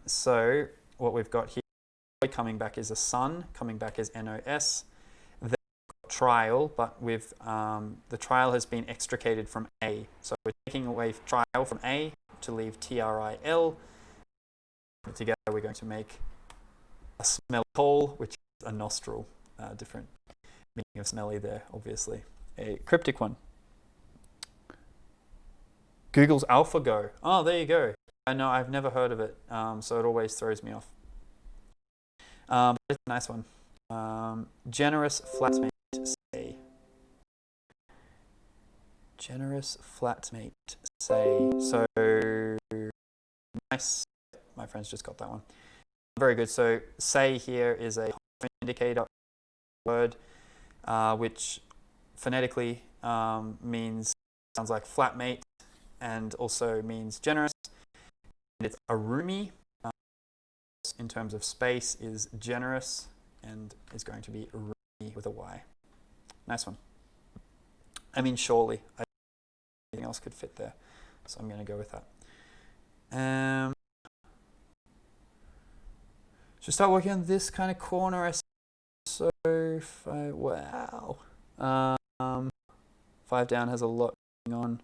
So what we've got here, boy coming back is a son, coming back is NOS. Then trial, but with the trial has been extricated from A. So we're taking away trial from A to leave TRIL. Together we're going to make a smelly hole, which is a nostril. Different meaning of smelly there, obviously. A cryptic one. Google's AlphaGo. Oh, there you go. I know, I've never heard of it, so it always throws me off. But it's a nice one. Generous flatmate say. Generous flatmate say. So nice. My friends just got that one. Very good. So say here is a indicator word, which phonetically sounds like flatmate, and also means generous. And it's arumi. In terms of space is generous, and is going to be arumi with a Y. Nice one. I mean, surely anything else could fit there, so I'm going to go with that. Should start working on this kind of corner. So wow. 5 down has a lot going on.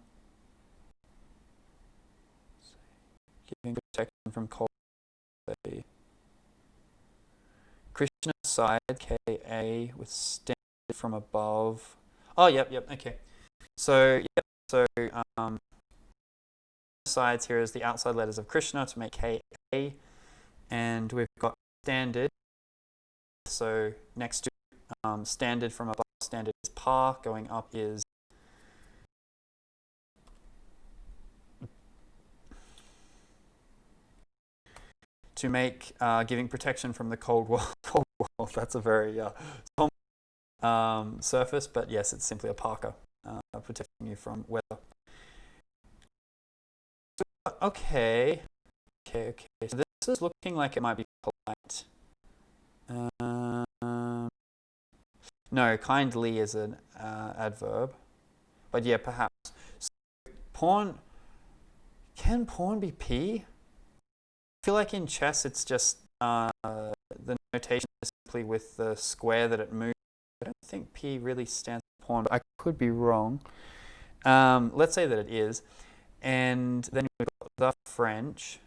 Giving protection from cold. Krishna side KA with standard from above. Oh, yep, okay. So sides here is the outside letters of Krishna to make KA, and we've got standard. So next to standard from above, standard is par, going up is to make giving protection from the cold world. That's a very surface, but yes, it's simply a parka protecting you from weather. Okay. Okay. So this is looking like it might be polite. No, kindly is an adverb. But yeah, perhaps. So pawn, can pawn be P? I feel like in chess it's just the notation is simply with the square that it moves. I don't think P really stands for pawn, but I could be wrong. Let's say that it is. And then we've got the French.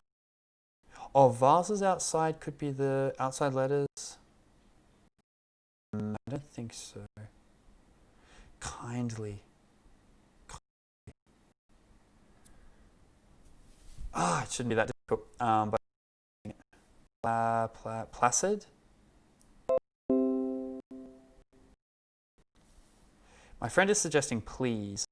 Oh, vases outside could be the outside letters. I don't think so. Kindly. It shouldn't be that difficult. But placid. My friend is suggesting please.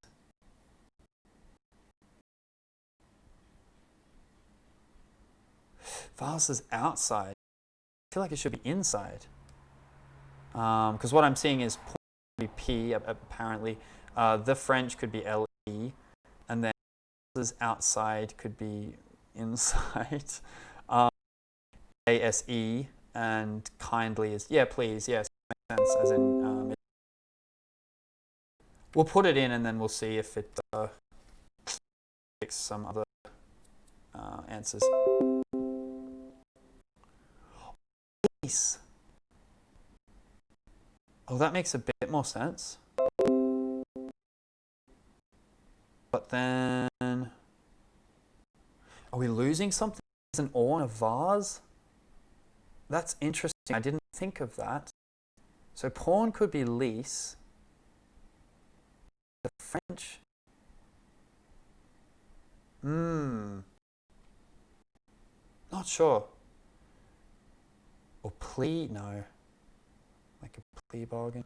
Vases outside. I feel like it should be inside. Because what I'm seeing is P apparently. The French could be LE, and then outside could be inside. ASE, and kindly is please, yes, makes sense. As in, we'll put it in, and then we'll see if it picks some other answers. Please. Oh, that makes a bit more sense. But then, are we losing something? Is an or in a vase? That's interesting. I didn't think of that. So pawn could be lease. The French. Not sure. Or plea? No. Like a plea bargain.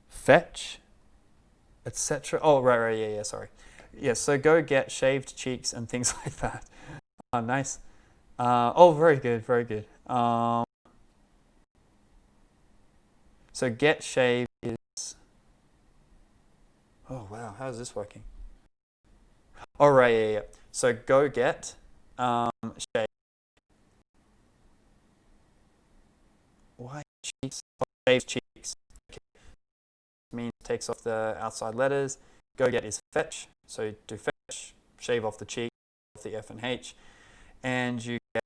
Fetch, etc. Oh, right, yeah, sorry. Yeah, so go get shaved cheeks and things like that. Oh, nice. Very good, very good. So get shaved is. Oh wow, how is this working? Oh right, yeah. So go get shave. Why cheeks? Oh, shaved cheeks. Okay. Means takes off the outside letters. Go get is fetch. So do fetch, shave off the cheek, off the F and H, and you get.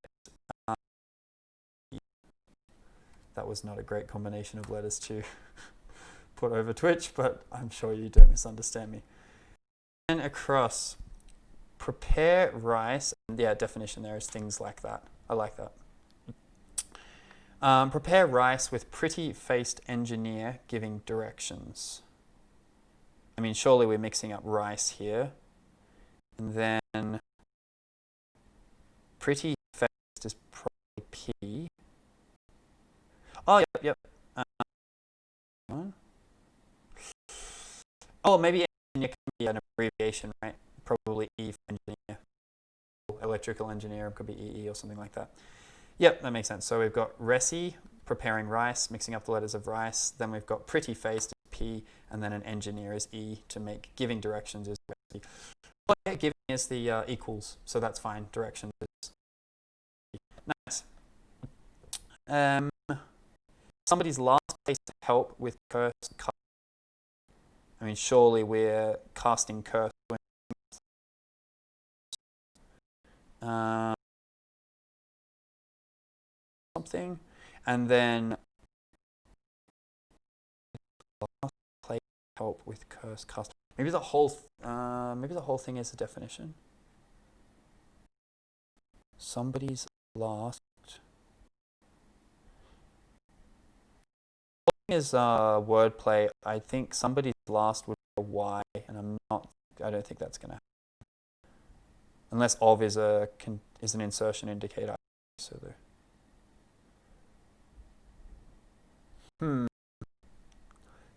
That was not a great combination of letters to put over Twitch, but I'm sure you don't misunderstand me. And across, prepare rice. And yeah, definition there is things like that. I like that. Prepare rice with pretty-faced engineer giving directions. I mean, surely we're mixing up rice here. And then pretty-faced is probably P. Oh, yep. Maybe engineer can be an abbreviation, right? Probably E for engineer. Electrical engineer could be EE or something like that. Yep, that makes sense. So we've got reci, preparing rice, mixing up the letters of rice. Then we've got pretty faced P, and then an engineer is E to make giving directions is reci. Yeah, giving is the equals, so that's fine. Directions is nice. Somebody's last place to help with curse. I mean, surely we're casting curse. Something, and then last place to help with curse cast. Maybe the whole thing is a definition. Somebody's last. Is wordplay. I think somebody's last would be a Y, and I don't think that's gonna happen. Unless of is an insertion indicator. So there.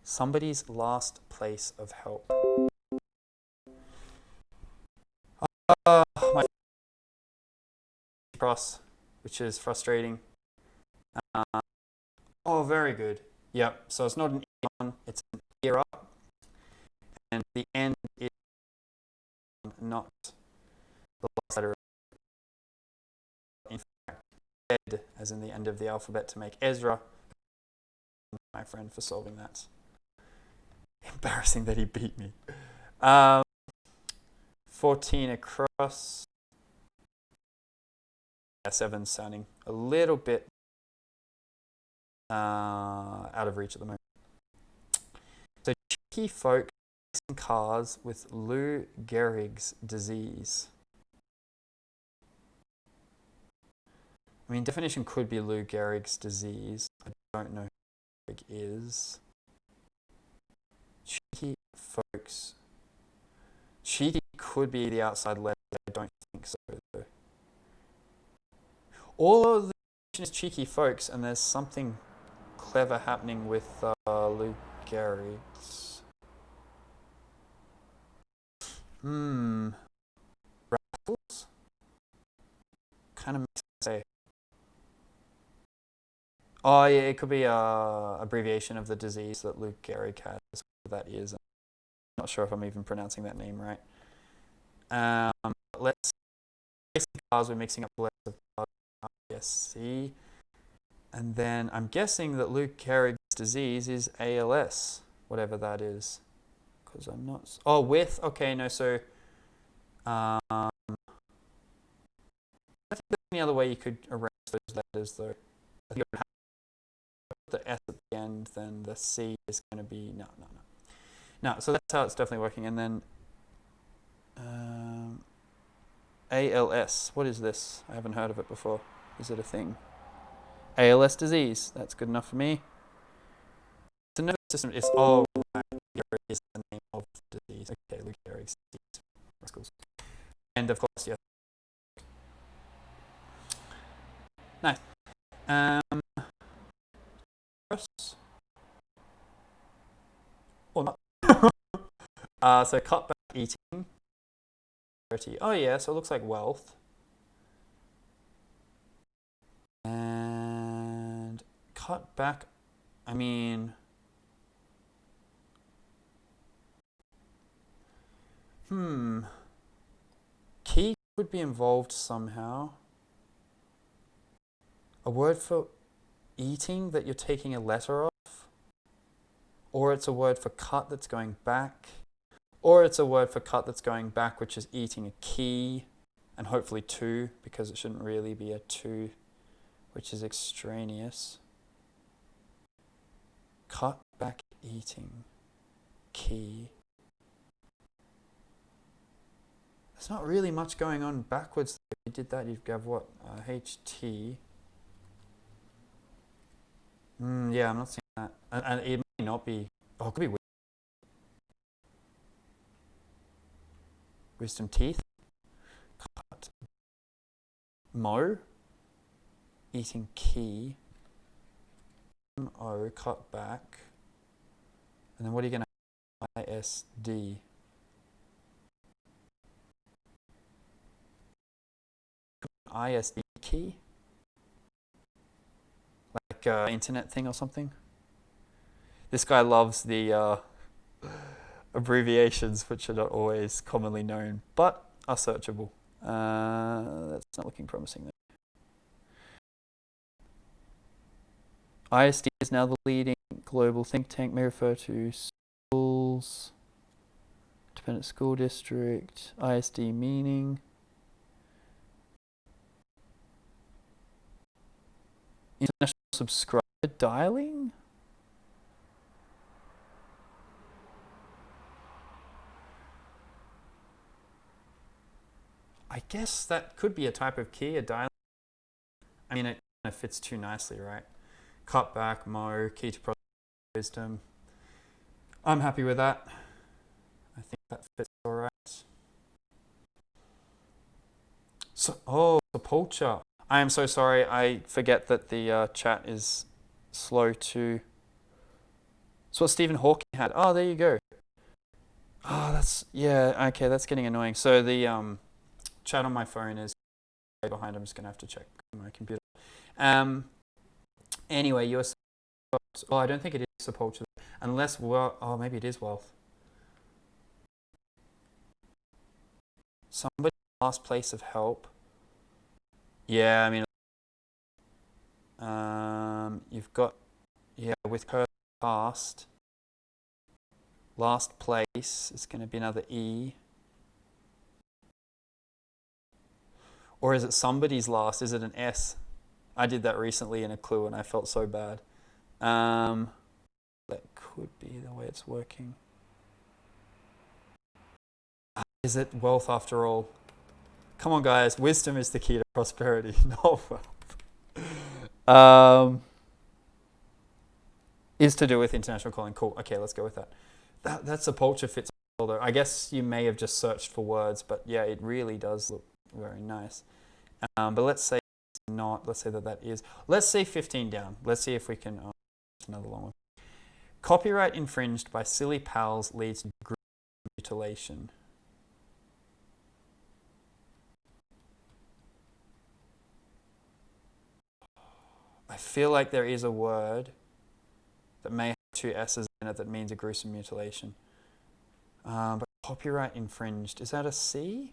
Somebody's last place of help. My cross, which is frustrating. Very good. Yep. So it's not an E1, it's an ear up. the end is not the last letter. In fact, Z, as in the end of the alphabet, to make Ezra. My friend for solving that. Embarrassing that he beat me. 14 across. 7 sounding a little bit out of reach at the moment. So cheeky folk racing cars with Lou Gehrig's disease. I mean, definition could be Lou Gehrig's disease. I don't know who Gehrig is. Cheeky folks. Cheeky could be the outside letter. I don't think so, though. All of the definition is cheeky folks, and there's something clever happening with Lou Gehrig's. Raffles? Kind of makes sense to say. Oh, yeah, it could be a abbreviation of the disease that Lou Gehrig has. That is. I'm not sure if I'm even pronouncing that name right. Let's racing cars. We're mixing up the letters of cars. Yes, C. And then I'm guessing that Lou Gehrig's disease is ALS, whatever that is. Because I'm not. Oh, with. Okay, no. So, I think there's any other way you could arrange those letters, though. I think it would have the S at the end, then the C is going to be no. So that's how it's definitely working. And then ALS. What is this? I haven't heard of it before. Is it a thing? ALS disease. That's good enough for me. It's a nervous system. It's right. Gehrig is the name of the disease. Okay, Lou Gehrig's disease. And of course, yes. Nice. Or not. So cut back eating. 30. Oh yeah, so it looks like wealth. And cut back, I mean, key could be involved somehow. A word for eating that you're taking a letter off, or it's a word for cut that's going back, or it's a word for cut that's going back, which is eating a key, and hopefully 2, because it shouldn't really be a 2, which is extraneous. Cut back eating, key. There's not really much going on backwards. If you did that, you'd have what? HT. Yeah, I'm not seeing that. And it may not be. Oh, it could be wisdom teeth. Cut. Mo. Eating key. M-O, cut back. And then what are you going to ISD? ISD key? Like internet thing or something? This guy loves the abbreviations, which are not always commonly known, but are searchable. That's not looking promising there. ISD is now the leading global think tank, may refer to schools, dependent school district, ISD meaning. International subscriber dialing? I guess that could be a type of key, a dialing. I mean, it kind of fits too nicely, right? Cut back, mo, key to wisdom. I'm happy with that. I think that fits all right. So, sepulture. I am so sorry. I forget that the chat is slow to. That's what Stephen Hawking had. Oh, there you go. Oh, that's okay. That's getting annoying. So the chat on my phone is way behind. I'm just gonna have to check my computer. Anyway, I don't think it is sepulture unless maybe it is wealth. Somebody last place of help. Yeah, I mean, you've got, yeah, with her past. Last place is going to be another E. Or is it somebody's last? Is it an S? I did that recently in a clue and I felt so bad. That could be the way it's working. Is it wealth after all? Come on, guys. Wisdom is the key to prosperity, not wealth. Is to do with international calling. Cool. Okay, let's go with that. That sepulture fits all though. I guess you may have just searched for words, but yeah, it really does look very nice. But let's say it's not. Let's say that is. Let's say 15 down. Let's see if we can. Another long one. Copyright infringed by silly pals leads to group mutilation. I feel like there is a word that may have two S's in it that means a gruesome mutilation. But copyright infringed. Is that a C?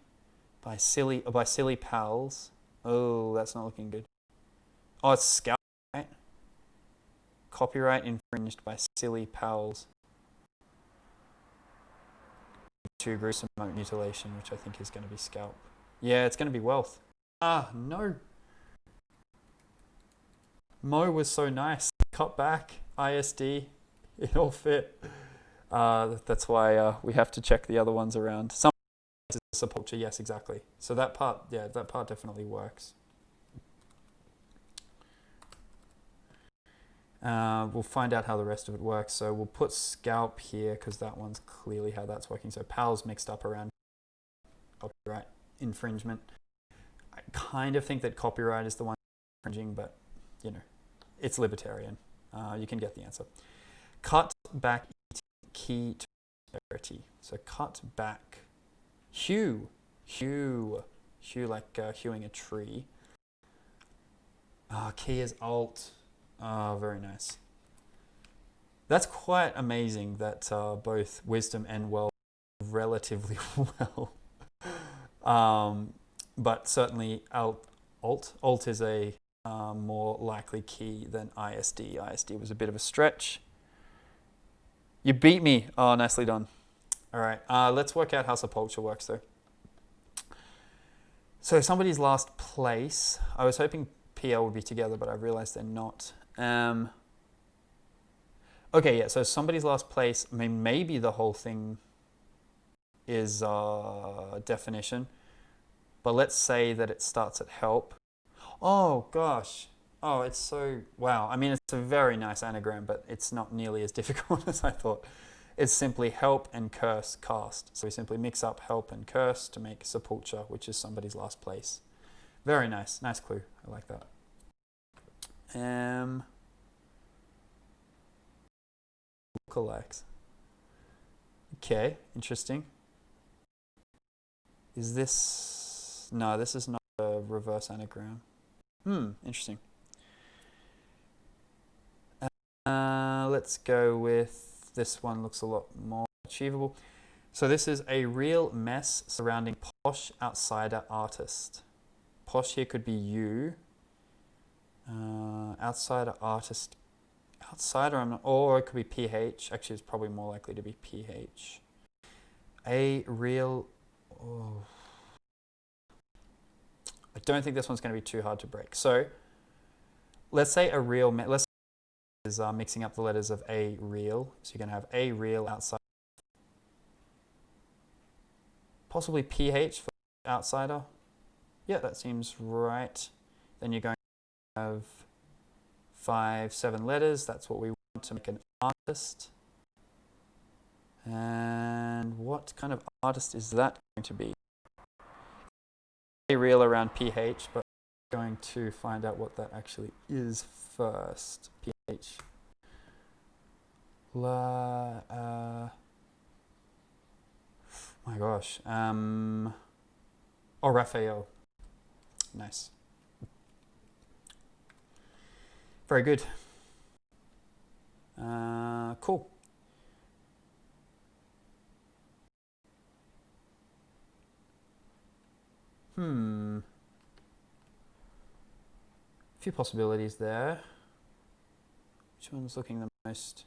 By silly pals. Oh, that's not looking good. Oh, it's scalp, right? Copyright infringed by silly pals. To gruesome mutilation, which I think is going to be scalp. Yeah, it's going to be wealth. Ah, no. Mo was so nice. Cut back, ISD, it all fit. That's why we have to check the other ones around. Some sepulture, yes, exactly. So that part, yeah, that part definitely works. We'll find out how the rest of it works. So we'll put scalp here because that one's clearly how that's working. So pals mixed up around copyright infringement. I kind of think that copyright is the one infringing, but you know, it's libertarian. You can get the answer. Cut back key to prosperity. So cut back. Hew like hewing a tree. Key is alt. Very nice. That's quite amazing that both wisdom and wealth relatively well. But certainly alt is a more likely key than ISD. ISD was a bit of a stretch. You beat me. Oh, nicely done. All right, let's work out how sepulture works though. So somebody's last place. I was hoping PL would be together, but I realized they're not. Okay, yeah, so somebody's last place, I mean, maybe the whole thing is definition, but let's say that it starts at help. Oh, gosh. Oh, it's so, wow. I mean, it's a very nice anagram, but it's not nearly as difficult as I thought. It's simply help and curse cast. So we simply mix up help and curse to make sepulture, which is somebody's last place. Very nice. Nice clue. I like that. Lookalikes. Okay, interesting. Is this... No, this is not a reverse anagram. Interesting. Let's go with this one. Looks a lot more achievable. So this is a real mess surrounding posh outsider artist. Posh here could be you. Outsider artist. Outsider, I'm not. Or it could be PH. Actually, it's probably more likely to be PH. A real. Oh. I don't think this one's going to be too hard to break. So let's say a real. Let's say is mixing up the letters of a real. So you're going to have a real outsider. Possibly PH for outsider. Yeah, that seems right. Then you're going to have 5, 7 letters. That's what we want to make an artist. And what kind of artist is that going to be? A real around PH, but we're going to find out what that actually is first. PH. My gosh. Raphael. Nice. Very good. Cool. A few possibilities there. Which one's looking the most?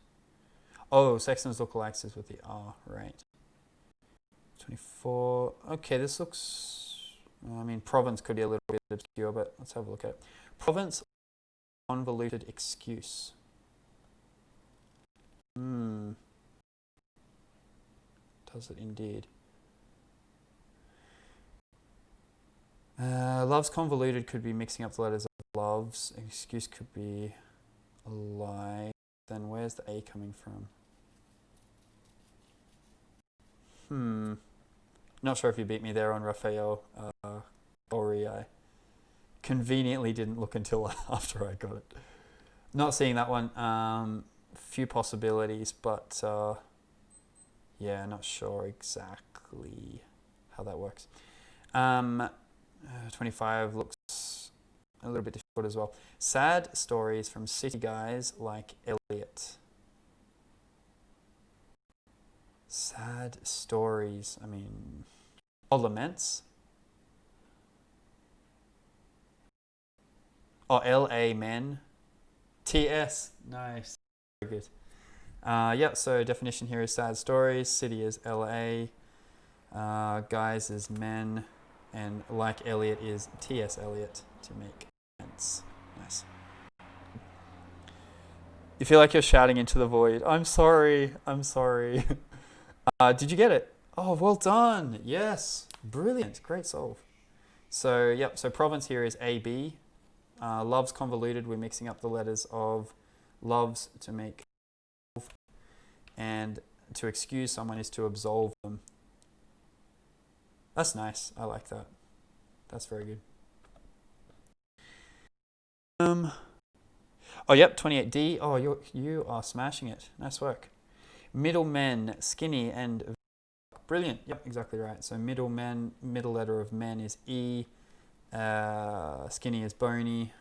Oh, Sexton's lookalikes is with the R, right. 24. Okay, this looks... I mean, province could be a little bit obscure, but let's have a look at it. Province, convoluted excuse. Does it indeed? Love's convoluted could be mixing up the letters of loves. Excuse could be a lie. Then where's the A coming from? Not sure if you beat me there on Raphael. Ori, I conveniently didn't look until after I got it. Not seeing that one. Few possibilities, but yeah, not sure exactly how that works. 25 looks a little bit difficult as well. Sad stories from city guys like Elliot. Sad stories. I mean, laments. Oh, L-A men. T-S. Nice. Very good. Yeah, so definition here is sad stories. City is L-A. Guys is men. And like Elliot is T.S. Eliot to make sense. Nice. You feel like you're shouting into the void. I'm sorry. I'm sorry. Did you get it? Oh, well done. Yes. Brilliant. Great solve. So, yep. So province here is A-B. Love's convoluted. We're mixing up the letters of loves to make. And to excuse someone is to absolve them. That's nice. I like that. That's very good. Oh, yep, 28D. Oh, you are smashing it. Nice work. Middlemen, skinny and brilliant. Yep, exactly right. So middle letter of men is E. Skinny is bony.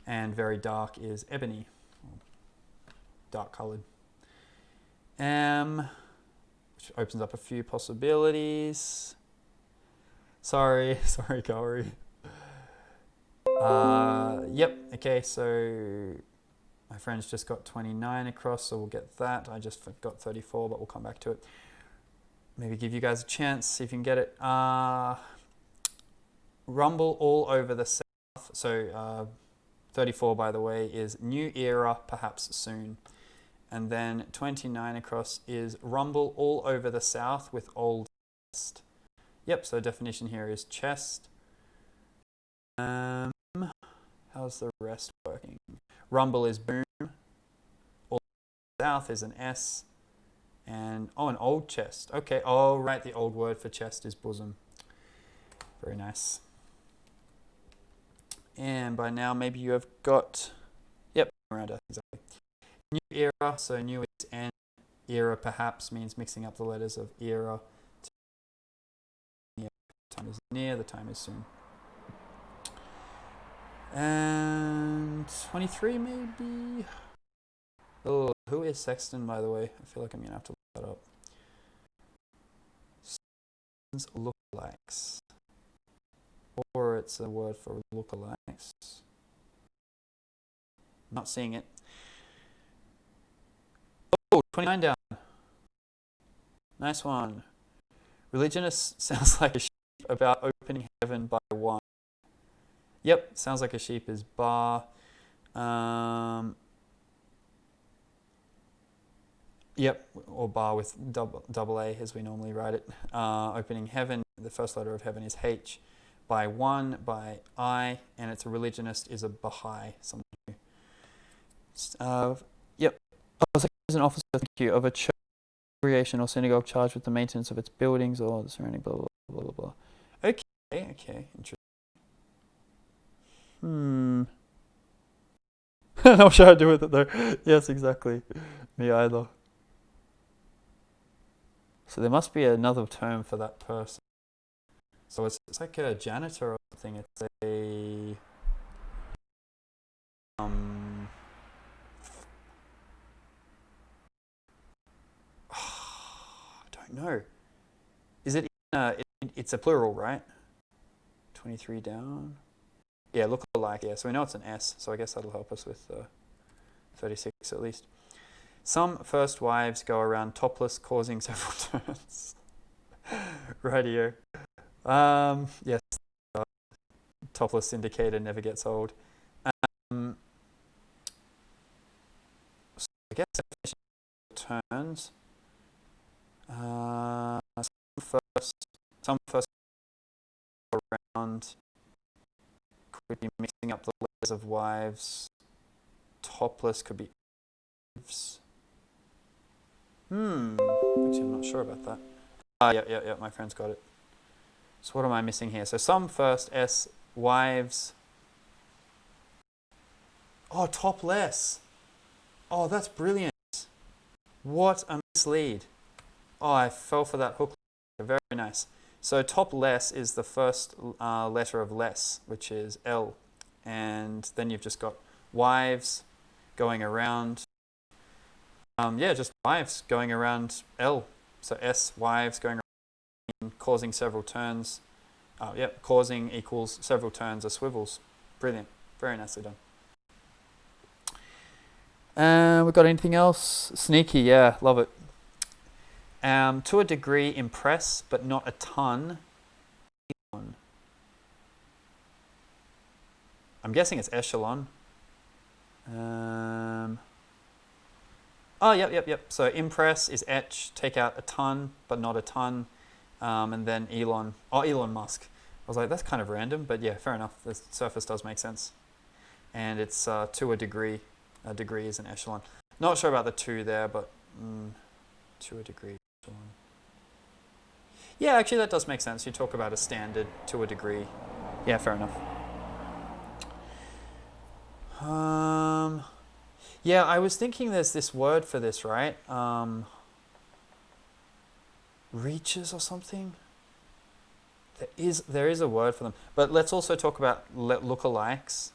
And very dark is ebony. Dark coloured. Which opens up a few possibilities. Sorry, Kaori. Yep, okay, so my friend's just got 29 across, so we'll get that. I just got 34, but we'll come back to it. Maybe give you guys a chance, see if you can get it. Rumble all over the south. So 34, by the way, is new era, perhaps soon. And then 29 across is rumble all over the south with old chest. Yep, so definition here is chest. How's the rest working? Rumble is boom. All south is an S. And, an old chest. Okay, right, the old word for chest is bosom. Very nice. And by now, maybe you have got, yep, around it, exactly. New era, so new is N. Era perhaps means mixing up the letters of era. The time is near, the time is soon. And 23 maybe. Oh, who is Sexton, by the way? I feel like I'm going to have to look that up. Sexton's lookalikes. Or it's a word for lookalikes. Not seeing it. Oh, 29 down. Nice one. Religionist sounds like a sheep about opening heaven by one. Yep, sounds like a sheep is bar. Yep, or bar with double A as we normally write it. Opening heaven, the first letter of heaven is H. By one, by I, and it's a religionist is a Baha'i. Someone who, yep. Oh, so here's an officer, thank you, of a church, congregation or synagogue charged with the maintenance of its buildings or the surrounding blah, blah, blah, blah, blah. Okay, interesting. Not sure how to do with it though. Yes, exactly. Me either. So there must be another term for that person. So it's like a janitor or something. It's a I don't know. Is it? It's a plural, right? 23 down. Yeah, look alike. Yeah, so we know it's an S, so I guess that'll help us with 36 at least. Some first wives go around topless, causing several turns. Radio. Yes, topless indicator never gets old. So I guess turns. Some first around could be mixing up the letters of wives. Topless could be wives. Actually, I'm not sure about that. Yeah, my friend's got it. So what am I missing here? So some first, S, wives. Oh, topless. Oh, that's brilliant. What a mislead. Oh, I fell for that hook. Very nice. So topless is the first letter of less, which is L. And then you've just got wives going around. Just wives going around L. So S, wives going around, causing several turns. Causing equals several turns of swivels. Brilliant. Very nicely done. We got anything else? Sneaky, yeah, love it. To a degree, impress, but not a ton. I'm guessing it's echelon. Yep. So impress is etch, take out a ton, but not a ton. And then Elon Musk. I was like, that's kind of random, but yeah, fair enough. The surface does make sense. And it's to a degree. A degree is an echelon. Not sure about the 2 there, but to a degree. Echelon. Yeah, actually that does make sense. You talk about a standard to a degree. Yeah, fair enough. Yeah, I was thinking there's this word for this, right? Reaches or something? There is a word for them. But let's also talk about lookalikes.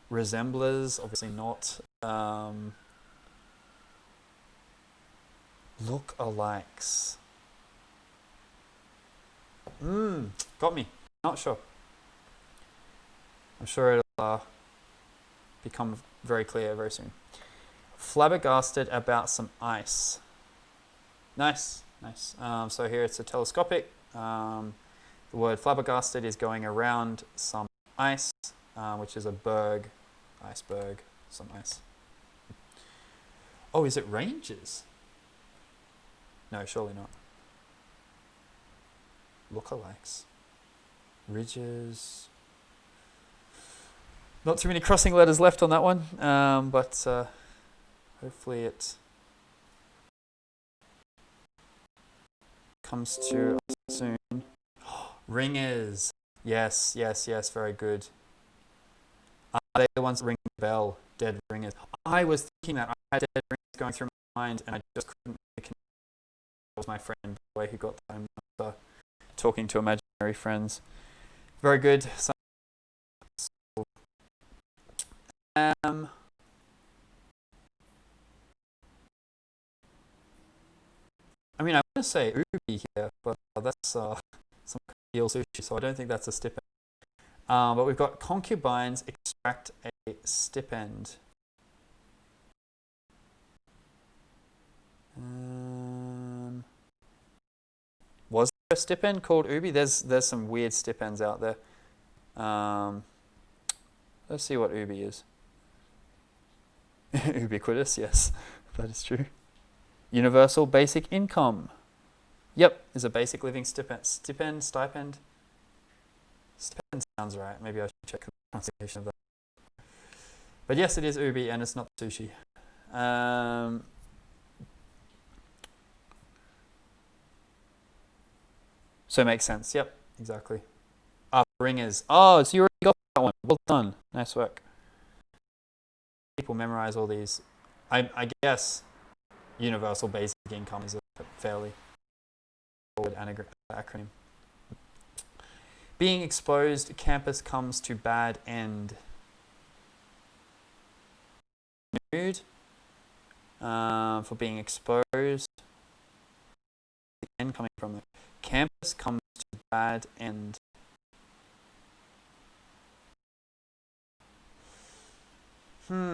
Resemblers, obviously not. Lookalikes. Got me. Not sure. I'm sure it'll become very clear very soon. Flabbergasted about some ice. Nice. So here it's a telescopic. The word flabbergasted is going around some ice, which is a berg, iceberg, some ice. Oh, is it ranges? No, surely not. Lookalikes. Ridges. Not too many crossing letters left on that one, but hopefully it comes to us soon. Ringers. Yes, very good. They're the ones that ring the bell, dead ringers. I was thinking that. I had dead ringers going through my mind, and I just couldn't connect. That was my friend, by the way, who got them talking to imaginary friends. Very good. I mean, I want to say ubi here, but that's some eel sushi, so I don't think that's a stipend. But we've got concubines extract a stipend. Was there a stipend called ubi? There's some weird stipends out there. Let's see what ubi is. Ubiquitous, yes, that is true. Universal basic income. Yep, is a basic living stipend. Stipend sounds right. Maybe I should check the pronunciation of that. But yes, it is ubi, and it's not sushi. So it makes sense. Yep, exactly. Ringers. Oh, so you already got that one. Well done. Nice work. People memorize all these. I guess universal basic income is a fairly forward acronym. Being exposed, campus comes to bad end. Nude for being exposed. The end coming from the campus comes to bad end. Oh,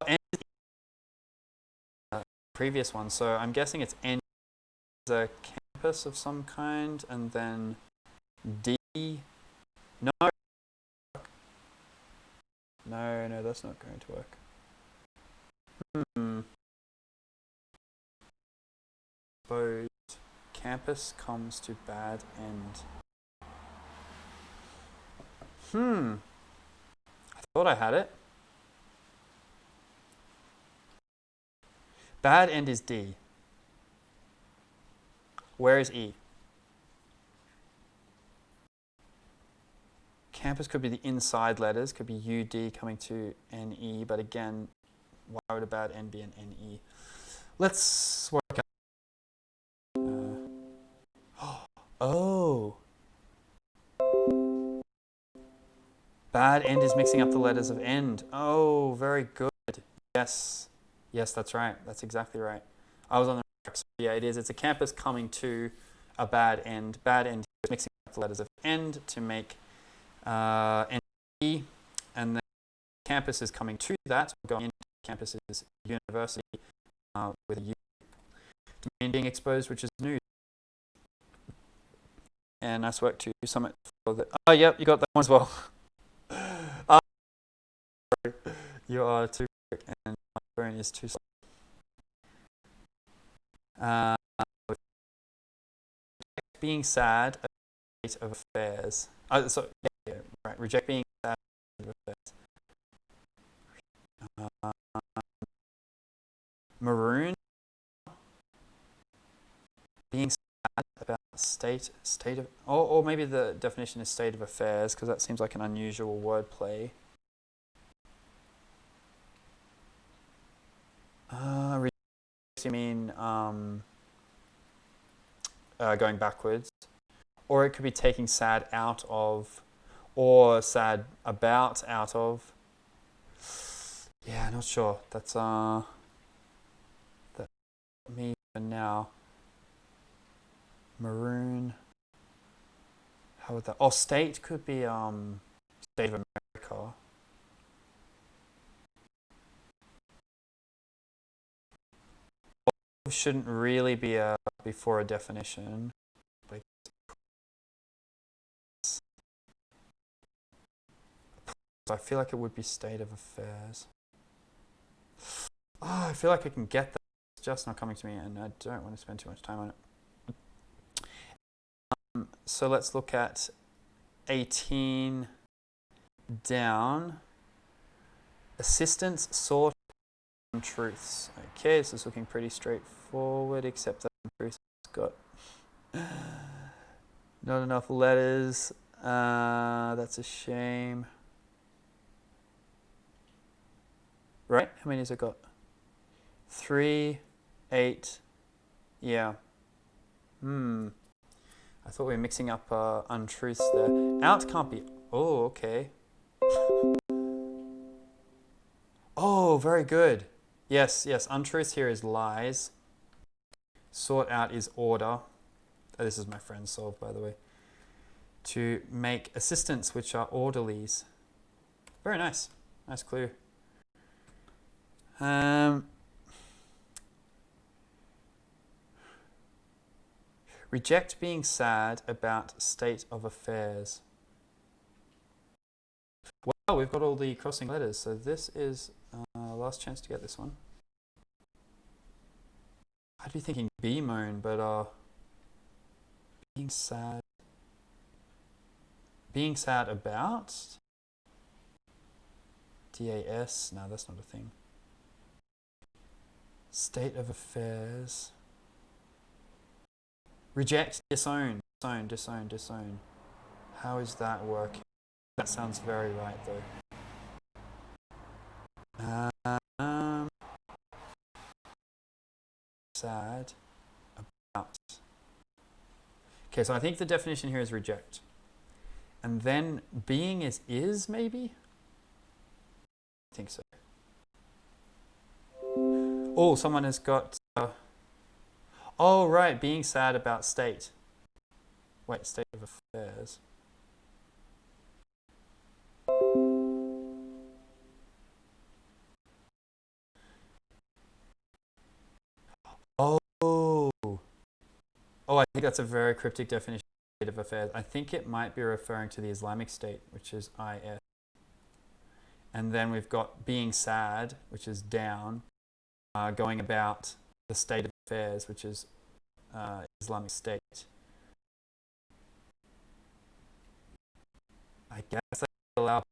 end is the previous one, so I'm guessing it's end is a campus of some kind, and then D. No, no, that's not going to work. Suppose campus comes to bad end. I thought I had it. Bad end is D. Where is E? Campus could be the inside letters, could be UD coming to NE, but again, why would a bad end be an NE? Let's work out. Oh. Bad end is mixing up the letters of end. Oh, very good. Yes. Yes, that's right. That's exactly right. I was on the track. So yeah, it is. It's a campus coming to a bad end. Bad end is mixing up the letters of end to make NE, and then campus is coming to that. Going into campus is university with a U. Domain being exposed, which is new. And nice work to Summit for that. Oh, yep, you got that one as well. You are too quick, and my phone is too slow. Being sad, a state of affairs. Right. Reject being sad, a state of affairs. Maroon. Being sad about state of, or maybe the definition is state of affairs, because that seems like an unusual wordplay. You mean going backwards, or it could be taking sad out of, or sad about out of. Yeah, not sure. That's me for now. Maroon. How would that? Oh, state could be state of America. Shouldn't really be before a definition. Like, I feel like it would be state of affairs. Oh, I feel like I can get that. It's just not coming to me, and I don't want to spend too much time on it. So let's look at 18 down. Assistance sought untruths. Okay, this is looking pretty straightforward, except that untruths got not enough letters. That's a shame. Right? How many has it got? 3, 8. Yeah. I thought we were mixing up untruths there. Out can't be. Oh, okay. Oh, very good. Yes. Untruth here is lies. Sort out is order. Oh, this is my friend solved, by the way. To make assistants, which are orderlies. Very nice. Nice clue. Reject being sad about state of affairs. Well, we've got all the crossing letters, so this is last chance to get this one. I'd be thinking bemoan, but being sad about DAS. No, that's not a thing. State of affairs. Reject, disown. How is that working? That sounds very right, though. Sad about. Okay, so I think the definition here is reject. And then being is maybe? I think so. Oh, someone has got... oh, right, being sad about state. Wait, state of affairs. Oh, I think that's a very cryptic definition of state of affairs. I think it might be referring to the Islamic State, which is IS. And then we've got being sad, which is down, going about the state of affairs, which is Islamic State. I guess they allow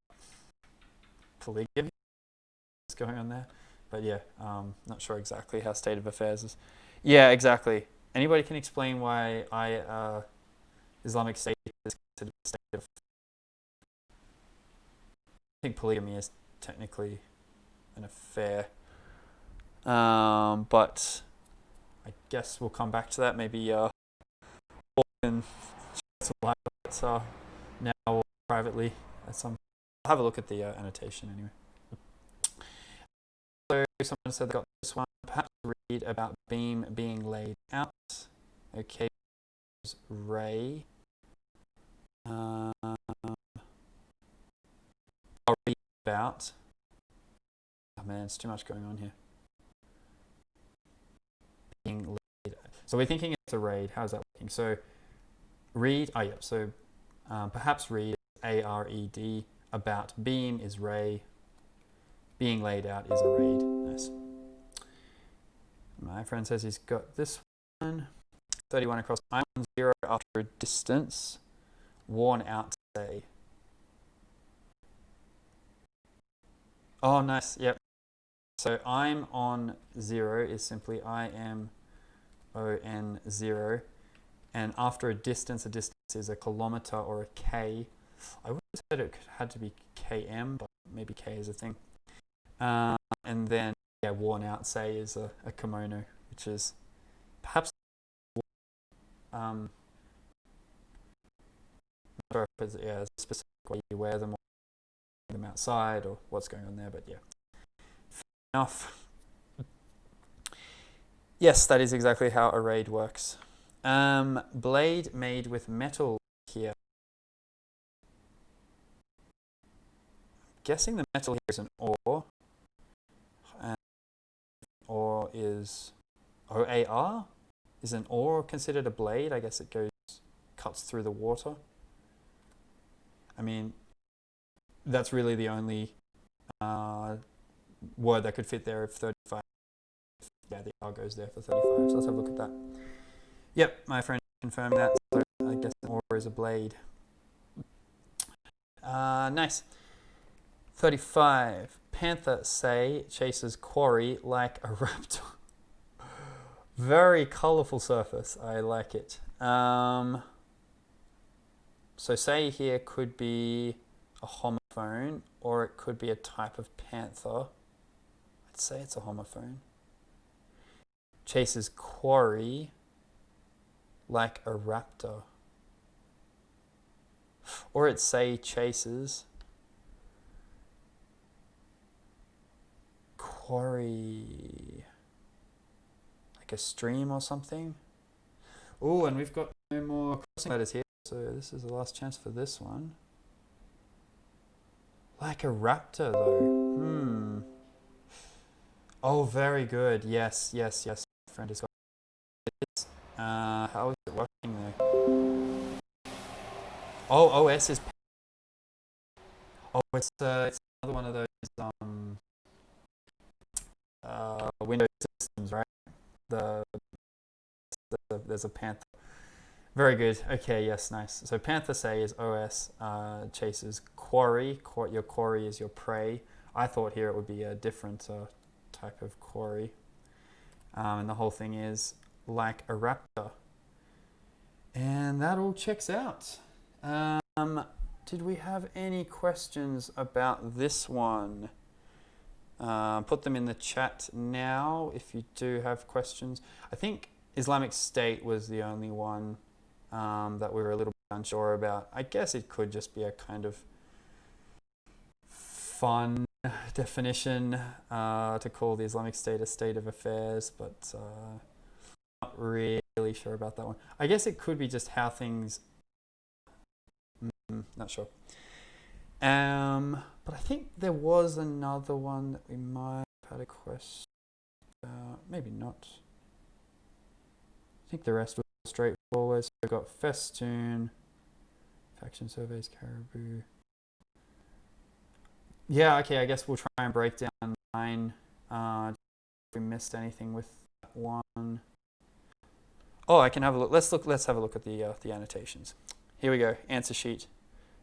polygamy. What's going on there? But yeah, not sure exactly how state of affairs is. Yeah, exactly. Anybody can explain why Islamic State is considered a state of... I think polygamy is technically an affair. But I guess we'll come back to that. Maybe Paul can shed some light on it now or privately at some... I'll have a look at the annotation anyway. So someone said they got this one. Perhaps read about beam being laid out. Okay, Ray. I'll read about... Oh man, it's too much going on here. Being laid. So we're thinking it's a raid. How's that working? So read. Oh, yep. So perhaps read ARED. About beam is ray. Being laid out is a raid. Nice. My friend says he's got this one. 31 across. I'm on 0 after a distance. Worn out say. Oh, nice. Yep. So I'm on 0 is simply I am on 0. And after a distance is a kilometer or a K. I would have said it had to be km, but maybe K is a thing. And then, yeah, worn out say is a kimono, which is perhaps not sure if it's a specific way you wear them or them outside or what's going on there, but yeah. Fair enough. Yes, that is exactly how a raid works. Blade made with metal here. Guessing the metal here is an ore. And ore is OAR? Is an ore considered a blade? I guess it cuts through the water. I mean, that's really the only word that could fit there if 35. Yeah, the R goes there for 35. So let's have a look at that. Yep, my friend confirmed that. So I guess an ore is a blade. Nice. 35. Panther say chases quarry like a raptor. Very colourful surface. I like it. So say here could be a homophone or it could be a type of panther. I'd say it's a homophone. Chases quarry like a raptor. Or it say chases quarry like a stream or something. Oh, and we've got no more crossing letters here, so this is the last chance for this one. Like a raptor though. Oh, very good. Yes. My friend has got it. How is it working there? Oh, OS is... Oh, it's another one of those Windows systems, right? There's a Panther. Very good. Okay, yes, nice. So Panther say is OS, chases quarry. Your quarry is your prey. I thought here it would be a different type of quarry. And the whole thing is like a raptor. And that all checks out. Did we have any questions about this one? Put them in the chat now if you do have questions. I think Islamic State was the only one that we were a little bit unsure about. I guess it could just be a kind of fun definition to call the Islamic State a state of affairs, but not really sure about that one. I guess it could be just how things not sure. But I think there was another one that we might have had a question. Maybe not. I think the rest was straightforward. So we've got Festoon, faction surveys, Caribou. Yeah, okay, I guess we'll try and break down 9. If we missed anything with that one. Oh, I can have a look. Let's have a look at the annotations. Here we go, answer sheet.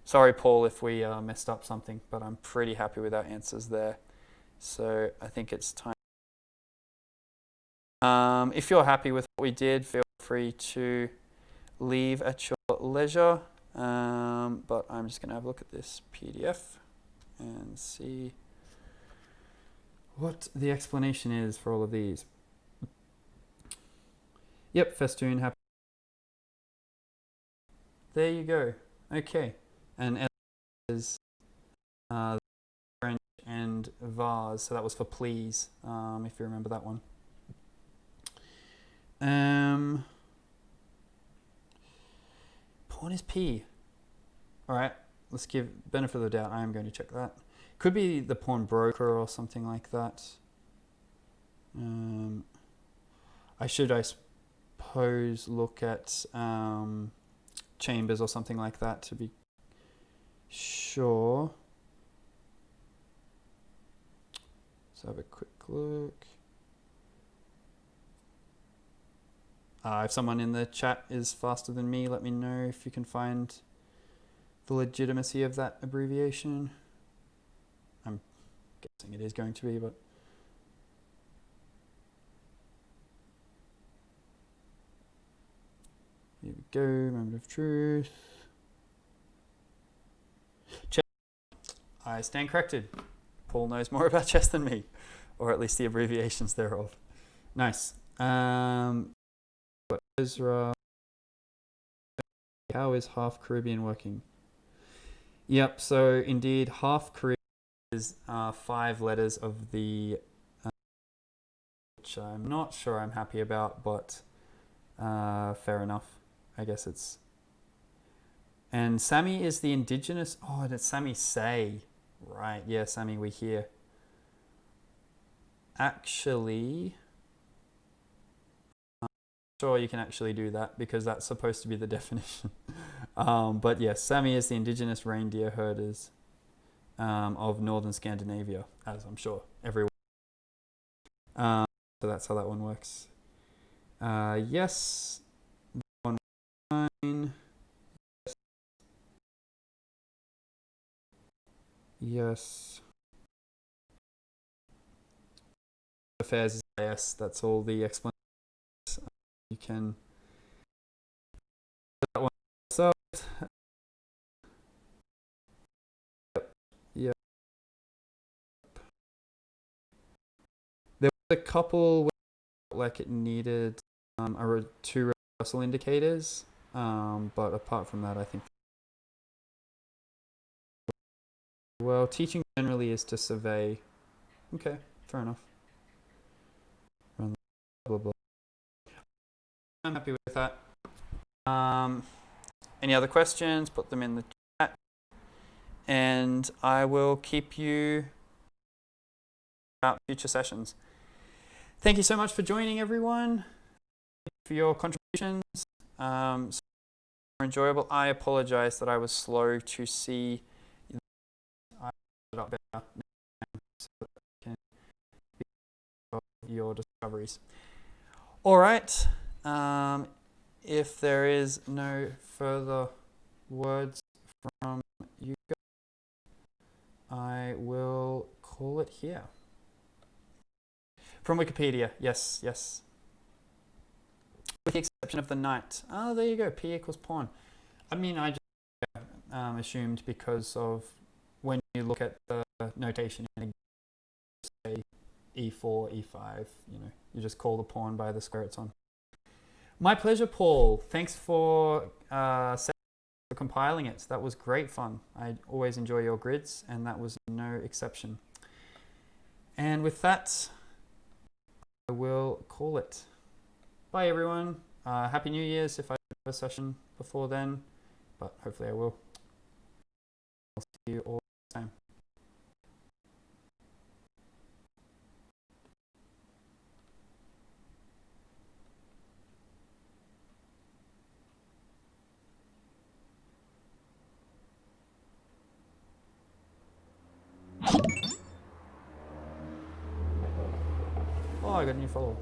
Sorry, Paul, if we messed up something, but I'm pretty happy with our answers there. So I think it's time. If you're happy with what we did, feel free to leave at your leisure. But I'm just going to have a look at this PDF and see what the explanation is for all of these. Yep, Festoon, happy. There you go. Okay. And L is French and vase, so that was for please, if you remember that one. Pawn is P. All right, let's give benefit of the doubt. I am going to check that. Could be the pawn broker or something like that. I suppose, look at chambers or something like that to be sure. Let's have a quick look. If someone in the chat is faster than me, let me know if you can find the legitimacy of that abbreviation. I'm guessing it is going to be, but here we go, moment of truth. Chess. I stand corrected. Paul knows more about chess than me, or at least the abbreviations thereof. Nice. But Ezra, how is half Caribbean working? Yep, so indeed, half Caribbean is 5 letters of the, which I'm not sure I'm happy about, but fair enough. I guess it's. And Sami is the indigenous. Oh, and it's Sami Say. Right, yeah, Sami, we hear. Actually, I'm not sure you can actually do that because that's supposed to be the definition. But yes, Sami is the indigenous reindeer herders of northern Scandinavia, as I'm sure everyone. So that's how that one works. Yes. 1-9. Yes. Affairs is yes. That's all the explanations. You can that one yourself. Yep. There was a couple where like it needed 2 reversal indicators, but apart from that, I think. Well, teaching generally is to survey. Okay, fair enough. Blah, blah, blah. I'm happy with that. Any other questions? Put them in the chat. And I will keep you about future sessions. Thank you so much for joining, everyone, for your contributions. So enjoyable. I apologize that I was slow to see. I put it up better so that I can be your discoveries. All right. If there is no further words from you guys, I will call it here. From Wikipedia, yes. With the exception of the knight. Oh, there you go, P equals pawn. I mean, I just assumed because of when you look at the notation, and say E4, E5, you just call the pawn by the square it's on. My pleasure, Paul. Thanks for compiling it. That was great fun. I always enjoy your grids, and that was no exception. And with that, I will call it. Bye, everyone. Happy New Year's if I don't have a session before then, but hopefully I will. you all the same. Oh, I got a new follower.